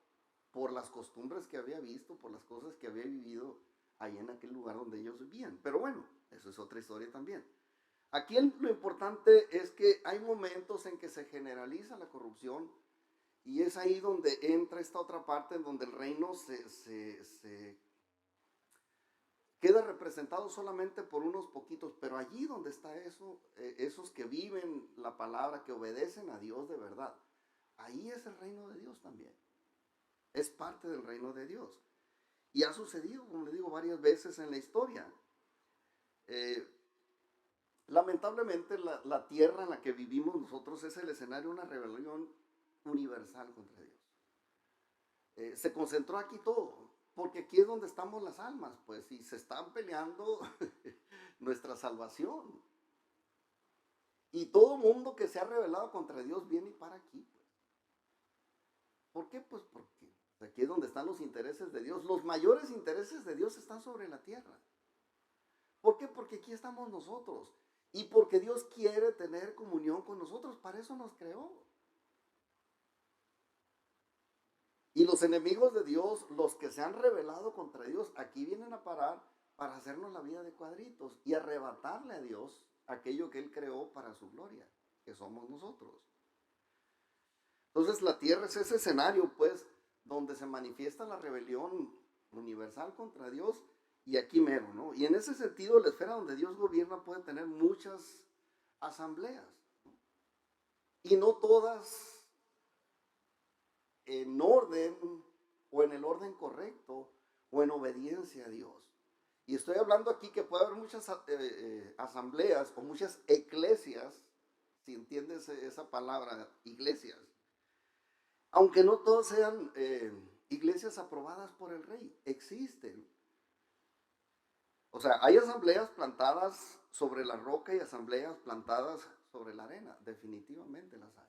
por las costumbres que había visto, por las cosas que había vivido ahí en aquel lugar donde ellos vivían. Pero bueno, eso es otra historia también. Aquí lo importante es que hay momentos en que se generaliza la corrupción y es ahí donde entra esta otra parte en donde el reino se queda representado solamente por unos poquitos, pero allí donde está eso, esos que viven la palabra, que obedecen a Dios de verdad, ahí es el reino de Dios también. Es parte del reino de Dios. Y ha sucedido, como le digo, varias veces en la historia. Eh, Lamentablemente la tierra en la que vivimos nosotros es el escenario de una rebelión universal contra Dios. Se concentró aquí todo, porque aquí es donde estamos las almas, pues, y se están peleando nuestra salvación. Y todo mundo que se ha rebelado contra Dios viene y para aquí, pues. ¿Por qué? Pues porque Aquí es donde están los intereses de Dios. Los mayores intereses de Dios están sobre la tierra. ¿Por qué? Porque aquí estamos nosotros. Y porque Dios quiere tener comunión con nosotros. Para eso nos creó. Y los enemigos de Dios, los que se han rebelado contra Dios, aquí vienen a parar para hacernos la vida de cuadritos y arrebatarle a Dios aquello que Él creó para su gloria, que somos nosotros. Entonces la tierra es ese escenario, pues, donde se manifiesta la rebelión universal contra Dios y aquí mero, ¿no? Y en ese sentido, la esfera donde Dios gobierna puede tener muchas asambleas y no todas en orden o en el orden correcto o en obediencia a Dios. Y estoy hablando aquí que puede haber muchas asambleas o muchas eclesias, si entiendes esa palabra, iglesias, aunque no todas sean iglesias aprobadas por el rey, existen. O sea, hay asambleas plantadas sobre la roca y asambleas plantadas sobre la arena, definitivamente las hay.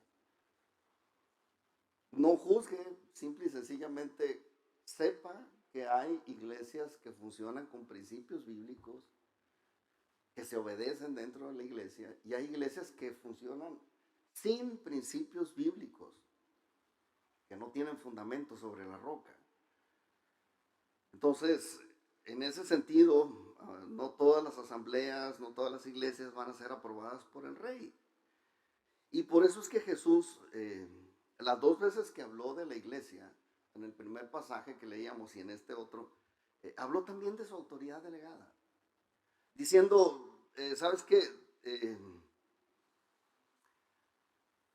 No juzgue, simple y sencillamente sepa que hay iglesias que funcionan con principios bíblicos, que se obedecen dentro de la iglesia, y hay iglesias que funcionan sin principios bíblicos, que no tienen fundamento sobre la roca. Entonces, en ese sentido, no todas las asambleas, no todas las iglesias van a ser aprobadas por el rey. Y por eso es que Jesús, las dos veces que habló de la iglesia, en el primer pasaje que leíamos y en este otro, habló también de su autoridad delegada, diciendo, ¿sabes qué?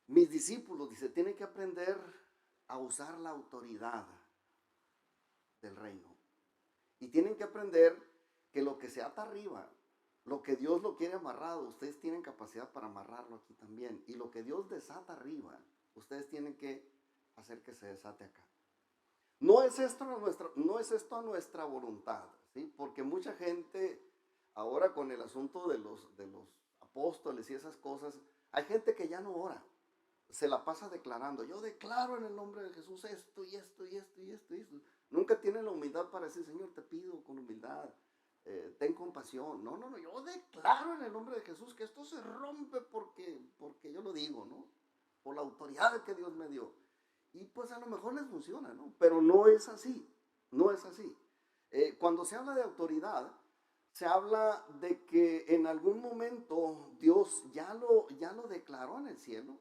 Mis discípulos, dice, tienen que aprender a usar la autoridad del reino. Y tienen que aprender que lo que se ata arriba, lo que Dios lo quiere amarrado, ustedes tienen capacidad para amarrarlo aquí también. Y lo que Dios desata arriba, ustedes tienen que hacer que se desate acá. No es esto a nuestra voluntad, ¿sí? Porque mucha gente, ahora con el asunto de los apóstoles y esas cosas, hay gente que ya no ora, se la pasa declarando, yo declaro en el nombre de Jesús esto y esto y esto y esto y esto. Nunca tiene la humildad para decir, Señor, te pido con humildad, ten compasión. No, no, no, yo declaro en el nombre de Jesús que esto se rompe porque yo lo digo, ¿no? Por la autoridad que Dios me dio. Y pues a lo mejor les funciona, ¿no? Pero no es así, no es así. Cuando se habla de autoridad, se habla de que en algún momento Dios ya lo declaró en el cielo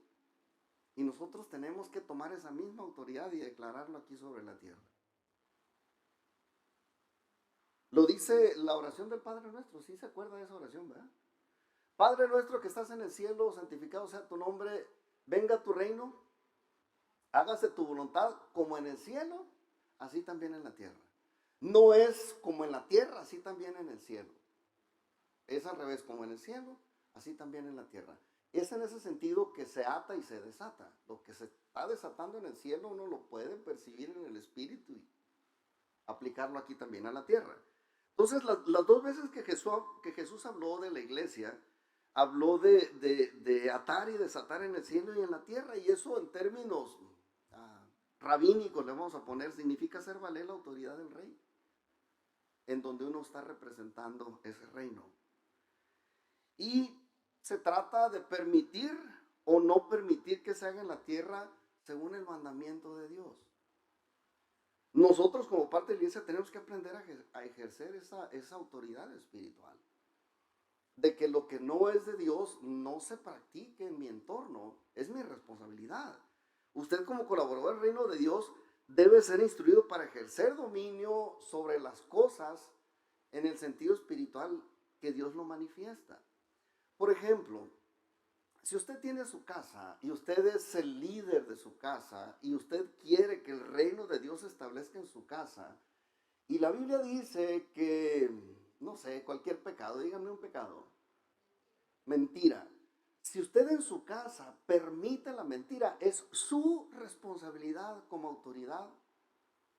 y nosotros tenemos que tomar esa misma autoridad y declararlo aquí sobre la tierra. Lo dice la oración del Padre Nuestro, ¿sí se acuerda de esa oración, verdad? Padre nuestro que estás en el cielo, santificado sea tu nombre, venga tu reino, hágase tu voluntad como en el cielo, así también en la tierra. No es como en la tierra, así también en el cielo. Es al revés, como en el cielo, así también en la tierra. Es en ese sentido que se ata y se desata. Lo que se está desatando en el cielo uno lo puede percibir en el espíritu y aplicarlo aquí también a la tierra. Entonces, las dos veces que Jesús habló de la iglesia, habló de atar y desatar en el cielo y en la tierra, y eso en términos rabínicos le vamos a poner, significa hacer valer la autoridad del rey, en donde uno está representando ese reino. Y se trata de permitir o no permitir que se haga en la tierra según el mandamiento de Dios. Nosotros como parte de la iglesia tenemos que aprender a ejercer esa autoridad espiritual. De que lo que no es de Dios no se practique en mi entorno, es mi responsabilidad. Usted como colaborador del reino de Dios debe ser instruido para ejercer dominio sobre las cosas en el sentido espiritual que Dios lo manifiesta. Por ejemplo, si usted tiene su casa y usted es el líder de su casa y usted quiere que el reino de Dios se establezca en su casa, y la Biblia dice que, no sé, cualquier pecado, díganme un pecado, mentira. Si usted en su casa permite la mentira, es su responsabilidad como autoridad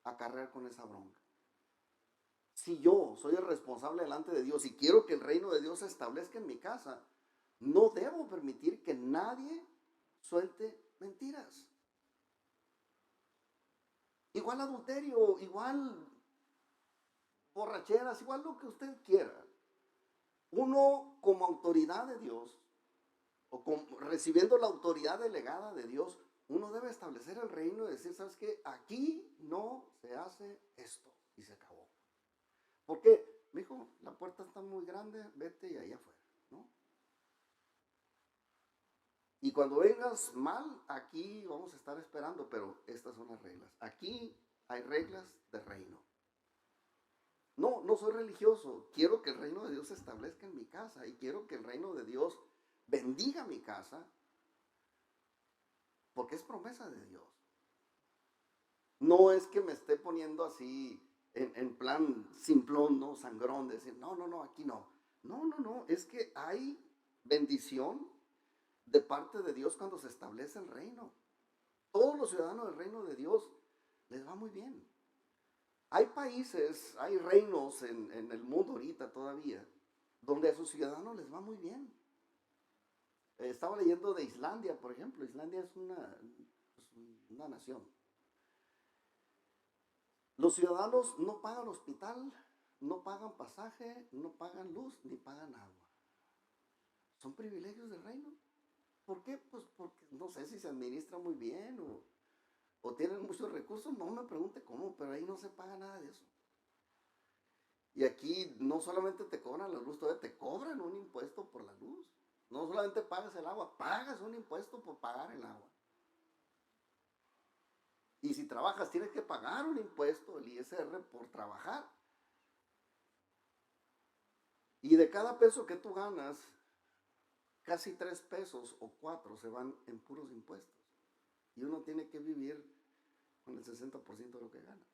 acarrear con esa bronca. Si yo soy el responsable delante de Dios y quiero que el reino de Dios se establezca en mi casa, no debo permitir que nadie suelte mentiras. igual adulterio, igual borracheras, igual lo que usted quiera. Uno como autoridad de Dios, o recibiendo la autoridad delegada de Dios, uno debe establecer el reino y decir, ¿sabes qué? Aquí no se hace esto. Y se acabó. ¿Por qué? Me dijo, la puerta está muy grande, vete y allá afuera, ¿no? Y cuando vengas mal, aquí vamos a estar esperando, pero estas son las reglas. Aquí hay reglas de reino. No, no soy religioso. Quiero que el reino de Dios se establezca en mi casa y quiero que el reino de Dios bendiga mi casa porque es promesa de Dios. No es que me esté poniendo así en plan simplón, no sangrón, de decir, no, no, no, aquí no. No, no, no, es que hay bendición de parte de Dios cuando se establece el reino. Todos los ciudadanos del reino de Dios les va muy bien. Hay países, hay reinos en el mundo ahorita todavía, donde a sus ciudadanos les va muy bien. Estaba leyendo de Islandia, por ejemplo. Islandia es una nación. Los ciudadanos no pagan hospital, no pagan pasaje, no pagan luz, ni pagan agua. Son privilegios del reino. ¿Por qué? Pues porque no sé si se administra muy bien o tienen muchos recursos. No me pregunte cómo, pero ahí no se paga nada de eso. Y aquí no solamente te cobran la luz, todavía te cobran un impuesto por la luz. No solamente pagas el agua, pagas un impuesto por pagar el agua. Y si trabajas, tienes que pagar un impuesto, el ISR, por trabajar. Y de cada peso que tú ganas, casi 3 pesos o 4 se van en puros impuestos. Y uno tiene que vivir con el 60% de lo que gana.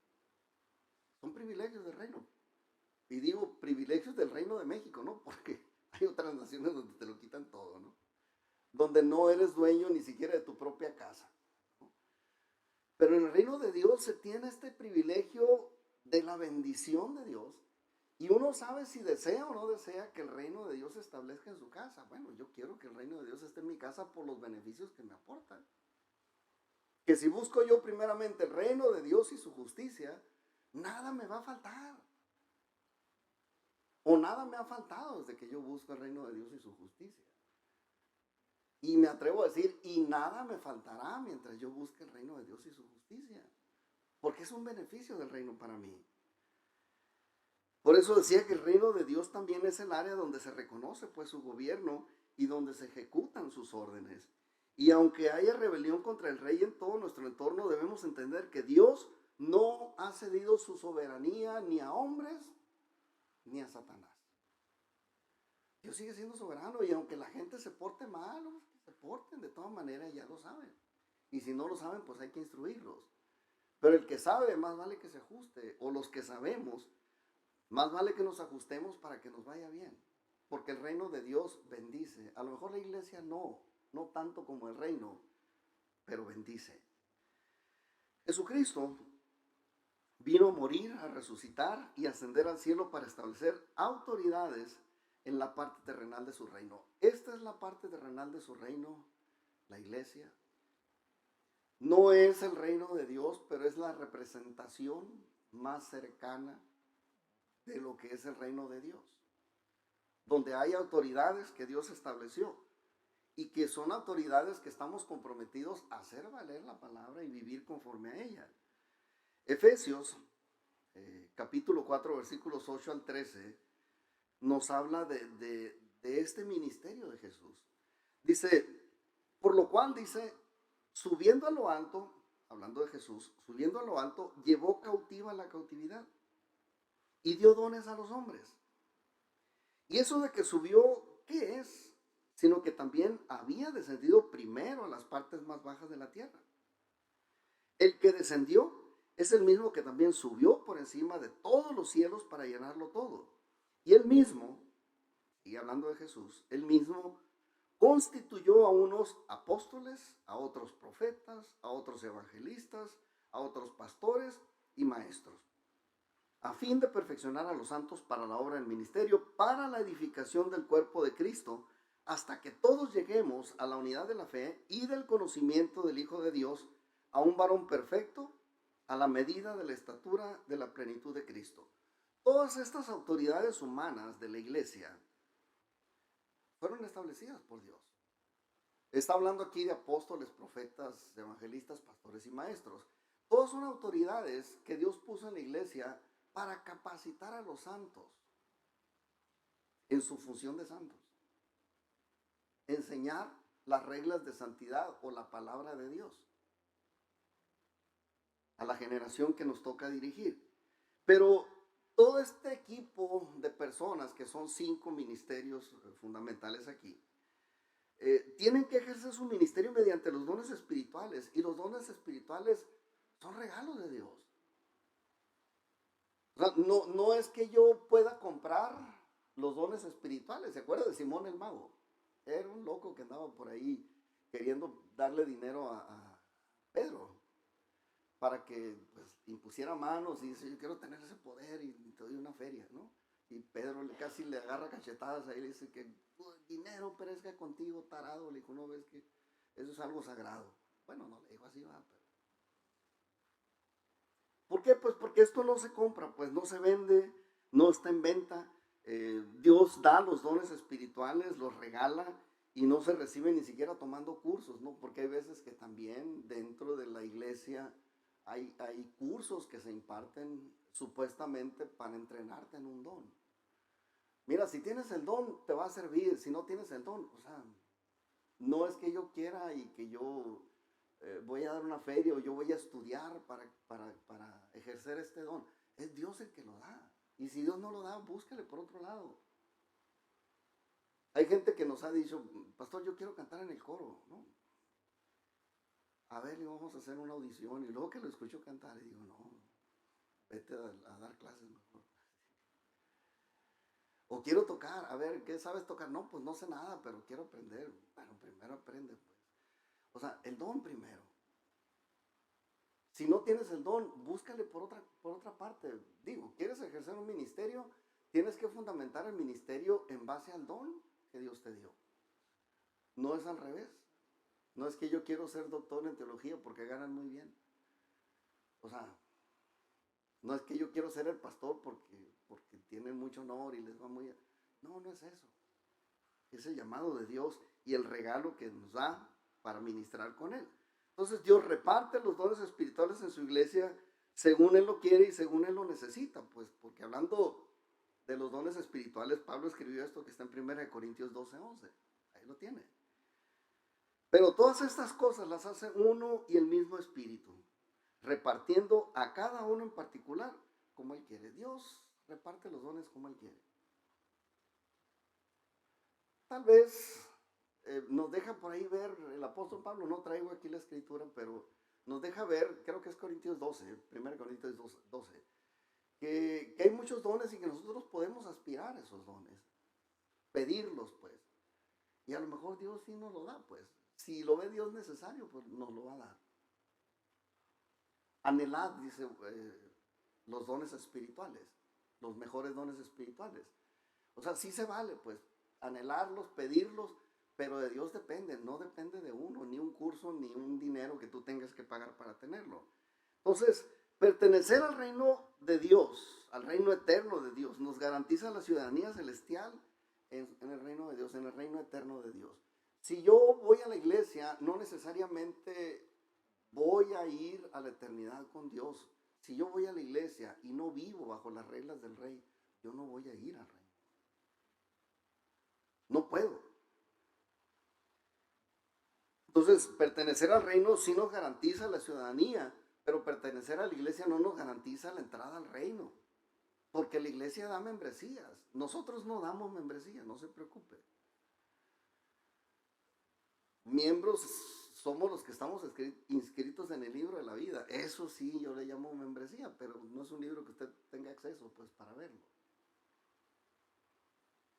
Son privilegios del reino. Y digo privilegios del reino de México, ¿no? Porque hay otras naciones donde te lo quitan todo, ¿no? Donde no eres dueño ni siquiera de tu propia casa, ¿no? Pero en el reino de Dios se tiene este privilegio de la bendición de Dios. Y uno sabe si desea o no desea que el reino de Dios se establezca en su casa. Bueno, yo quiero que el reino de Dios esté en mi casa por los beneficios que me aportan. Que si busco yo primeramente el reino de Dios y su justicia, nada me va a faltar. O nada me ha faltado desde que yo busco el reino de Dios y su justicia. Y me atrevo a decir, y nada me faltará mientras yo busque el reino de Dios y su justicia. Porque es un beneficio del reino para mí. Por eso decía que el reino de Dios también es el área donde se reconoce pues su gobierno y donde se ejecutan sus órdenes. Y aunque haya rebelión contra el rey en todo nuestro entorno, debemos entender que Dios no ha cedido su soberanía ni a hombres ni a Satanás. Dios sigue siendo soberano y aunque la gente se porte mal, se porten de todas maneras, ya lo saben. Y si no lo saben, pues hay que instruirlos. Pero el que sabe, más vale que se ajuste. O los que sabemos, más vale que nos ajustemos para que nos vaya bien. Porque el reino de Dios bendice. A lo mejor la iglesia no tanto como el reino, pero bendice. Jesucristo vino a morir, a resucitar y ascender al cielo para establecer autoridades en la parte terrenal de su reino. Esta es la parte terrenal de su reino, la iglesia. No es el reino de Dios, pero es la representación más cercana de lo que es el reino de Dios, donde hay autoridades que Dios estableció y que son autoridades que estamos comprometidos a hacer valer la palabra y vivir conforme a ella. Efesios capítulo 4 versículos 8 al 13 nos habla de este ministerio de Jesús. Dice, por lo cual dice, subiendo a lo alto, hablando de Jesús, subiendo a lo alto, llevó cautiva la cautividad y dio dones a los hombres. Y eso de que subió, ¿qué es? Sino que también había descendido primero a las partes más bajas de la tierra. El que descendió es el mismo que también subió por encima de todos los cielos para llenarlo todo. Y él mismo, y hablando de Jesús, él mismo constituyó a unos apóstoles, a otros profetas, a otros evangelistas, a otros pastores y maestros, a fin de perfeccionar a los santos para la obra del ministerio, para la edificación del cuerpo de Cristo, hasta que todos lleguemos a la unidad de la fe y del conocimiento del Hijo de Dios, a un varón perfecto, a la medida de la estatura de la plenitud de Cristo. Todas estas autoridades humanas de la iglesia fueron establecidas por Dios. Está hablando aquí de apóstoles, profetas, evangelistas, pastores y maestros. Todos son autoridades que Dios puso en la iglesia para capacitar a los santos en su función de santos. Enseñar las reglas de santidad o la palabra de Dios a la generación que nos toca dirigir. Pero todo este equipo de personas, que son 5 ministerios fundamentales aquí, tienen que ejercer su ministerio mediante los dones espirituales, y los dones espirituales son regalos de Dios. O sea, no es que yo pueda comprar los dones espirituales. ¿Se acuerda de Simón el mago? Era un loco que andaba por ahí queriendo darle dinero a Pedro para que pues, impusiera manos y dice: yo quiero tener ese poder y te doy una feria, ¿no? Y Pedro casi le agarra cachetadas ahí, le dice que dinero perezca contigo, tarado. Le dijo: no ves que eso es algo sagrado. Bueno, no le dijo así, va, pero... ¿Por qué? Pues porque esto no se compra, pues no se vende, no está en venta. Dios da los dones espirituales, los regala, y no se recibe ni siquiera tomando cursos, ¿no? Porque hay veces que también dentro de la iglesia hay cursos que se imparten supuestamente para entrenarte en un don. Mira, si tienes el don, te va a servir. Si no tienes el don, o sea, no es que yo quiera y que yo voy a dar una feria o yo voy a estudiar para ejercer este don. Es Dios el que lo da. Y si Dios no lo da, búscale por otro lado. Hay gente que nos ha dicho: pastor, yo quiero cantar en el coro, ¿no? A ver, le vamos a hacer una audición. Y luego que lo escucho cantar, y digo: no, vete a dar clases mejor. O quiero tocar, a ver, ¿qué sabes tocar? No, pues no sé nada, pero quiero aprender. Bueno, primero aprende, pues. O sea, el don primero. Si no tienes el don, búscale por otra parte. Digo, ¿quieres ejercer un ministerio? Tienes que fundamentar el ministerio en base al don que Dios te dio. No es al revés. No es que yo quiero ser doctor en teología porque ganan muy bien. O sea, no es que yo quiero ser el pastor porque tienen mucho honor y les va muy... No, no es eso. Es el llamado de Dios y el regalo que nos da para ministrar con Él. Entonces Dios reparte los dones espirituales en su iglesia según Él lo quiere y según Él lo necesita. Pues porque hablando de los dones espirituales, Pablo escribió esto que está en 1 Corintios 12:11. Ahí lo tiene. Pero todas estas cosas las hace uno y el mismo Espíritu, repartiendo a cada uno en particular como Él quiere. Dios reparte los dones como Él quiere. Tal vez nos deja por ahí ver el apóstol Pablo, no traigo aquí la escritura, pero nos deja ver, creo que es Corintios 12, 1 Corintios 12, que hay muchos dones y que nosotros podemos aspirar a esos dones, pedirlos pues, y a lo mejor Dios sí nos lo da pues, si lo ve Dios necesario, pues nos lo va a dar. Anhelad, dice, los dones espirituales, los mejores dones espirituales. O sea, sí se vale pues anhelarlos, pedirlos, pero de Dios depende, no depende de uno, ni un curso, ni un dinero que tú tengas que pagar para tenerlo. Entonces, pertenecer al reino de Dios, al reino eterno de Dios, nos garantiza la ciudadanía celestial en el reino de Dios, en el reino eterno de Dios. Si yo voy a la iglesia, no necesariamente voy a ir a la eternidad con Dios. Si yo voy a la iglesia y no vivo bajo las reglas del rey, yo no voy a ir al reino. No puedo. Entonces, pertenecer al reino sí nos garantiza la ciudadanía, pero pertenecer a la iglesia no nos garantiza la entrada al reino, porque la iglesia da membresías. Nosotros no damos membresías, no se preocupe. Miembros somos los que estamos inscritos en el libro de la vida. Eso sí, yo le llamo membresía, pero no es un libro que usted tenga acceso pues para verlo.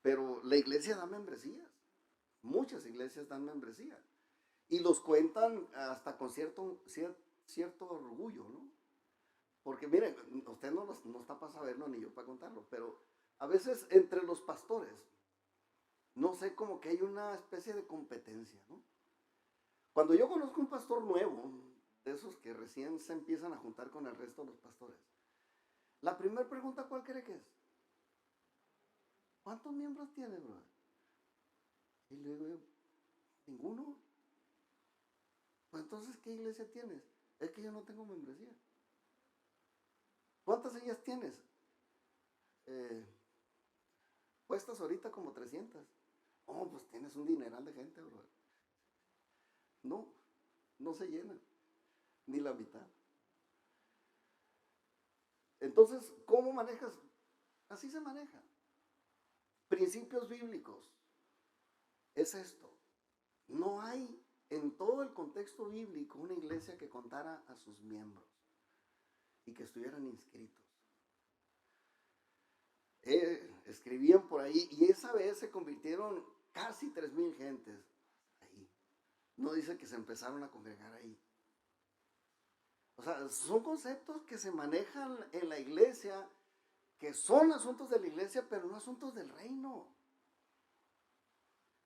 Pero la iglesia da membresías. Muchas iglesias dan membresía. Y los cuentan hasta con cierto orgullo, ¿no? Porque miren, usted no está para saberlo ni yo para contarlo, pero a veces entre los pastores, no sé, como que hay una especie de competencia, ¿no? Cuando yo conozco un pastor nuevo, de esos que recién se empiezan a juntar con el resto de los pastores. La primera pregunta, ¿cuál cree que es? ¿Cuántos miembros tiene, brother? Y le digo yo, ninguno. Pues entonces, ¿qué iglesia tienes? Es que yo no tengo membresía. ¿Cuántas sillas tienes? Eh, Puestas ahorita como 300. Oh, pues tienes un dineral de gente, brother. No, no se llena, ni la mitad. Entonces, ¿cómo manejas? Así se maneja. Principios bíblicos. Es esto. No hay en todo el contexto bíblico una iglesia que contara a sus miembros y que estuvieran inscritos. Escribían por ahí y esa vez se convirtieron casi 3,000 gentes ahí. No dice que se empezaron a congregar ahí. O sea, son conceptos que se manejan en la iglesia, que son asuntos de la iglesia, pero no asuntos del reino.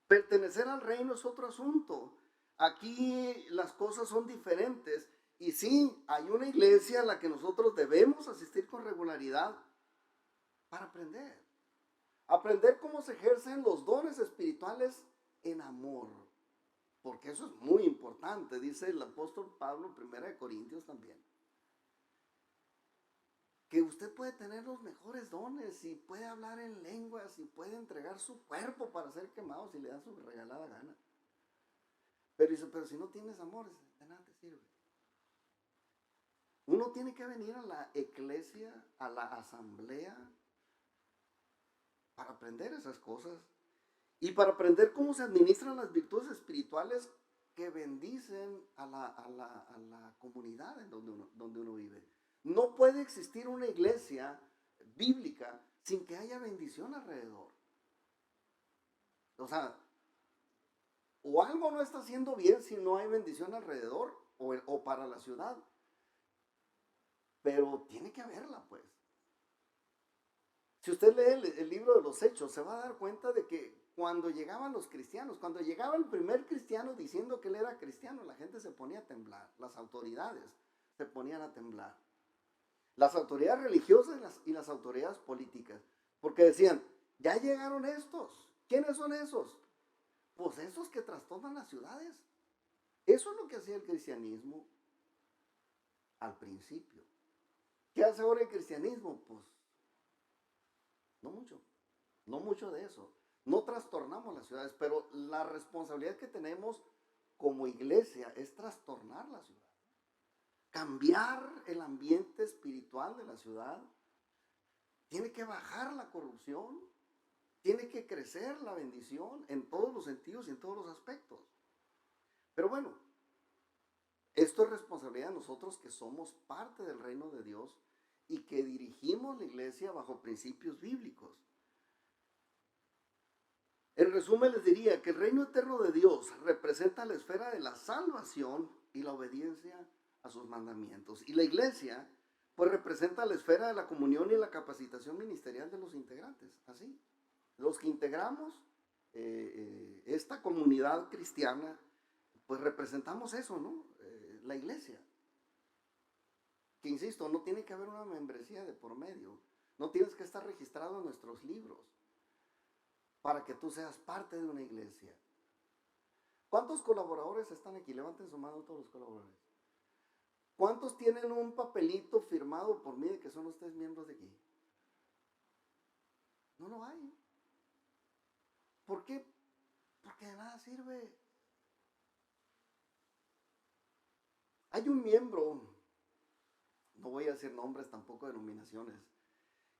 Pertenecer al reino es otro asunto. Aquí las cosas son diferentes. Y sí, hay una iglesia a la que nosotros debemos asistir con regularidad para aprender. Aprender cómo se ejercen los dones espirituales en amor. Porque eso es muy importante, dice el apóstol Pablo, 1 Corintios también. Que usted puede tener los mejores dones y puede hablar en lenguas y puede entregar su cuerpo para ser quemado si le da su regalada gana. Pero dice, pero si no tienes amor, de nada te sirve. Uno tiene que venir a la iglesia, a la asamblea, para aprender esas cosas. Y para aprender cómo se administran las virtudes espirituales que bendicen a la comunidad en donde uno vive. No puede existir una iglesia bíblica sin que haya bendición alrededor. O sea, o algo no está haciendo bien si no hay bendición alrededor o para la ciudad. Pero tiene que haberla, pues. Si usted lee el libro de los Hechos, se va a dar cuenta de que cuando llegaban los cristianos, cuando llegaba el primer cristiano diciendo que él era cristiano, la gente se ponía a temblar, las autoridades se ponían a temblar. Las autoridades religiosas y las autoridades políticas, porque decían, ya llegaron estos. ¿Quiénes son esos? Pues esos que trastornan las ciudades. Eso es lo que hacía el cristianismo al principio. ¿Qué hace ahora el cristianismo? Pues no mucho, no mucho de eso. No trastornamos las ciudades, pero la responsabilidad que tenemos como iglesia es trastornar la ciudad. Cambiar el ambiente espiritual de la ciudad. Tiene que bajar la corrupción. Tiene que crecer la bendición en todos los sentidos y en todos los aspectos. Pero bueno, esto es responsabilidad de nosotros que somos parte del reino de Dios y que dirigimos la iglesia bajo principios bíblicos. En resumen, les diría que el reino eterno de Dios representa la esfera de la salvación y la obediencia a sus mandamientos. Y la iglesia, pues representa la esfera de la comunión y la capacitación ministerial de los integrantes. Así, los que integramos esta comunidad cristiana, pues representamos eso, ¿no? La iglesia. Que insisto, no tiene que haber una membresía de por medio. No tienes que estar registrado en nuestros libros para que tú seas parte de una iglesia. ¿Cuántos colaboradores están aquí? Levanten su mano todos los colaboradores. ¿Cuántos tienen un papelito firmado por mí de que son ustedes miembros de aquí? No lo hay. ¿Por qué? Porque de nada sirve. Hay un miembro, no voy a decir nombres, tampoco denominaciones,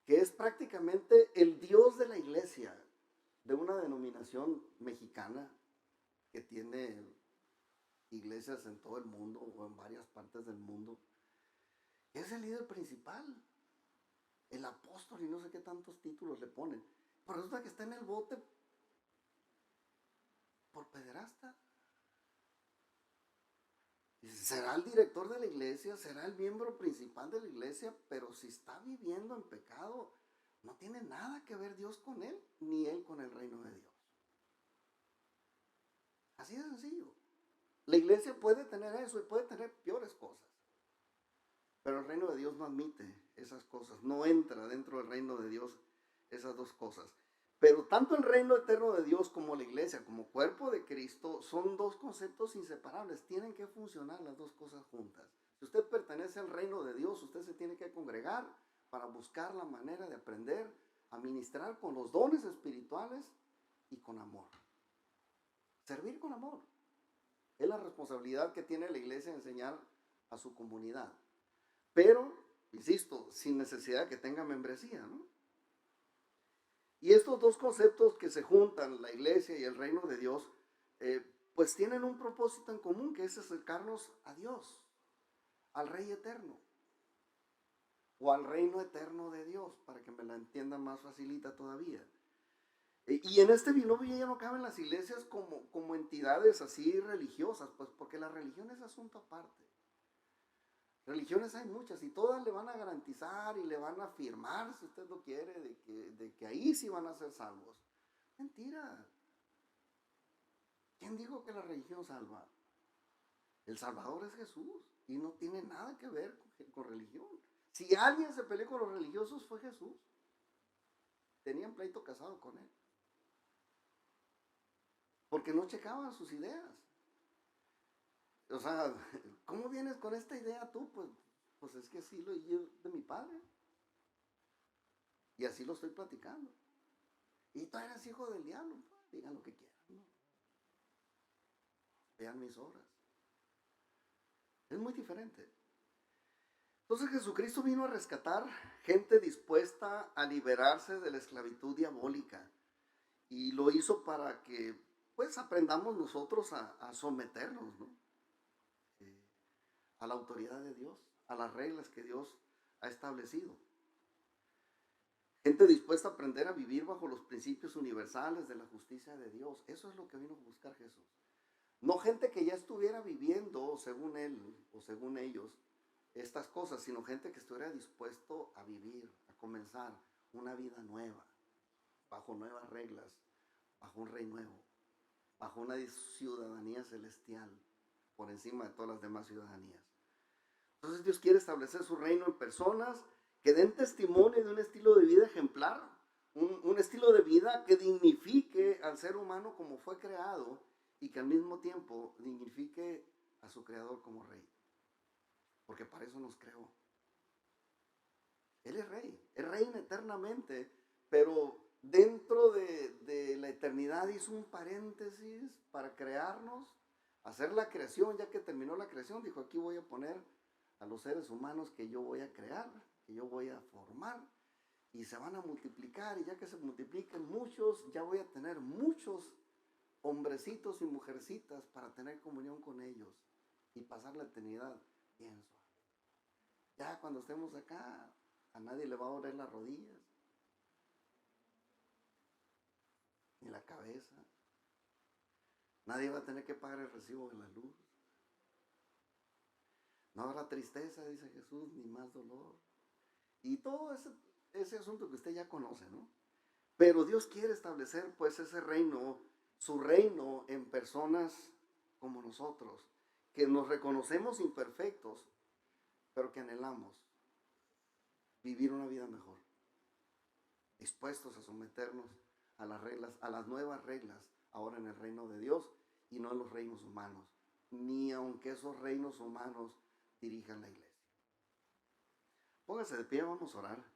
que es prácticamente el Dios de la iglesia, de una denominación mexicana que tiene iglesias en todo el mundo o en varias partes del mundo. Es el líder principal, el apóstol y no sé qué tantos títulos le ponen. Pero resulta que está en el bote por pederasta. Será el director de la iglesia, será el miembro principal de la iglesia, pero si está viviendo en pecado, no tiene nada que ver Dios con él, ni él con el reino de Dios. Así de sencillo. La iglesia puede tener eso y puede tener peores cosas, pero el reino de Dios no admite esas cosas, no entra dentro del reino de Dios esas dos cosas. Pero tanto el reino eterno de Dios como la iglesia, como cuerpo de Cristo, son dos conceptos inseparables. Tienen que funcionar las dos cosas juntas. Si usted pertenece al reino de Dios, usted se tiene que congregar para buscar la manera de aprender a ministrar con los dones espirituales y con amor. Servir con amor. Es la responsabilidad que tiene la iglesia de enseñar a su comunidad. Pero, insisto, sin necesidad de que tenga membresía, ¿no? Y estos dos conceptos que se juntan, la iglesia y el reino de Dios, pues tienen un propósito en común, que es acercarnos a Dios, al Rey eterno, o al reino eterno de Dios, para que me la entiendan más facilita todavía. Y en este binomio ya no caben las iglesias como entidades así religiosas, pues porque la religión es asunto aparte. Religiones hay muchas y todas le van a garantizar y le van a afirmar, si usted lo quiere, de que ahí sí van a ser salvos. Mentira. ¿Quién dijo que la religión salva? El Salvador es Jesús y no tiene nada que ver con religión. Si alguien se peleó con los religiosos fue Jesús. Tenían pleito casado con él. Porque no checaban sus ideas. O sea, ¿cómo vienes con esta idea tú? Pues es que así lo oí de mi padre. Y así lo estoy platicando. Y tú eres hijo del diablo. Pues, digan lo que quieran, ¿no? Vean mis obras. Es muy diferente. Entonces Jesucristo vino a rescatar gente dispuesta a liberarse de la esclavitud diabólica. Y lo hizo para que pues aprendamos nosotros a someternos, ¿no? A la autoridad de Dios, a las reglas que Dios ha establecido. Gente dispuesta a aprender a vivir bajo los principios universales de la justicia de Dios. Eso es lo que vino a buscar Jesús. No gente que ya estuviera viviendo, según él o según ellos, estas cosas, sino gente que estuviera dispuesto a vivir, a comenzar una vida nueva, bajo nuevas reglas, bajo un rey nuevo, bajo una ciudadanía celestial, por encima de todas las demás ciudadanías. Entonces Dios quiere establecer su reino en personas que den testimonio de un estilo de vida ejemplar, un estilo de vida que dignifique al ser humano como fue creado y que al mismo tiempo dignifique a su creador como rey. Porque para eso nos creó. Él es reina eternamente, pero dentro de la eternidad hizo un paréntesis para crearnos, hacer la creación. Ya que terminó la creación, dijo: aquí voy a poner a los seres humanos que yo voy a crear, que yo voy a formar, y se van a multiplicar, y ya que se multipliquen muchos, ya voy a tener muchos hombrecitos y mujercitas para tener comunión con ellos y pasar la eternidad bien suave. Ya cuando estemos acá, a nadie le va a doler las rodillas, ni la cabeza. Nadie va a tener que pagar el recibo de la luz. No habrá tristeza, dice Jesús, ni más dolor. Y todo ese asunto que usted ya conoce, ¿no? Pero Dios quiere establecer pues ese reino, su reino en personas como nosotros, que nos reconocemos imperfectos, pero que anhelamos vivir una vida mejor, dispuestos a someternos a las reglas, a las nuevas reglas, ahora en el reino de Dios y no en los reinos humanos, ni aunque esos reinos humanos dirijan la iglesia. Póngase de pie, vamos a orar.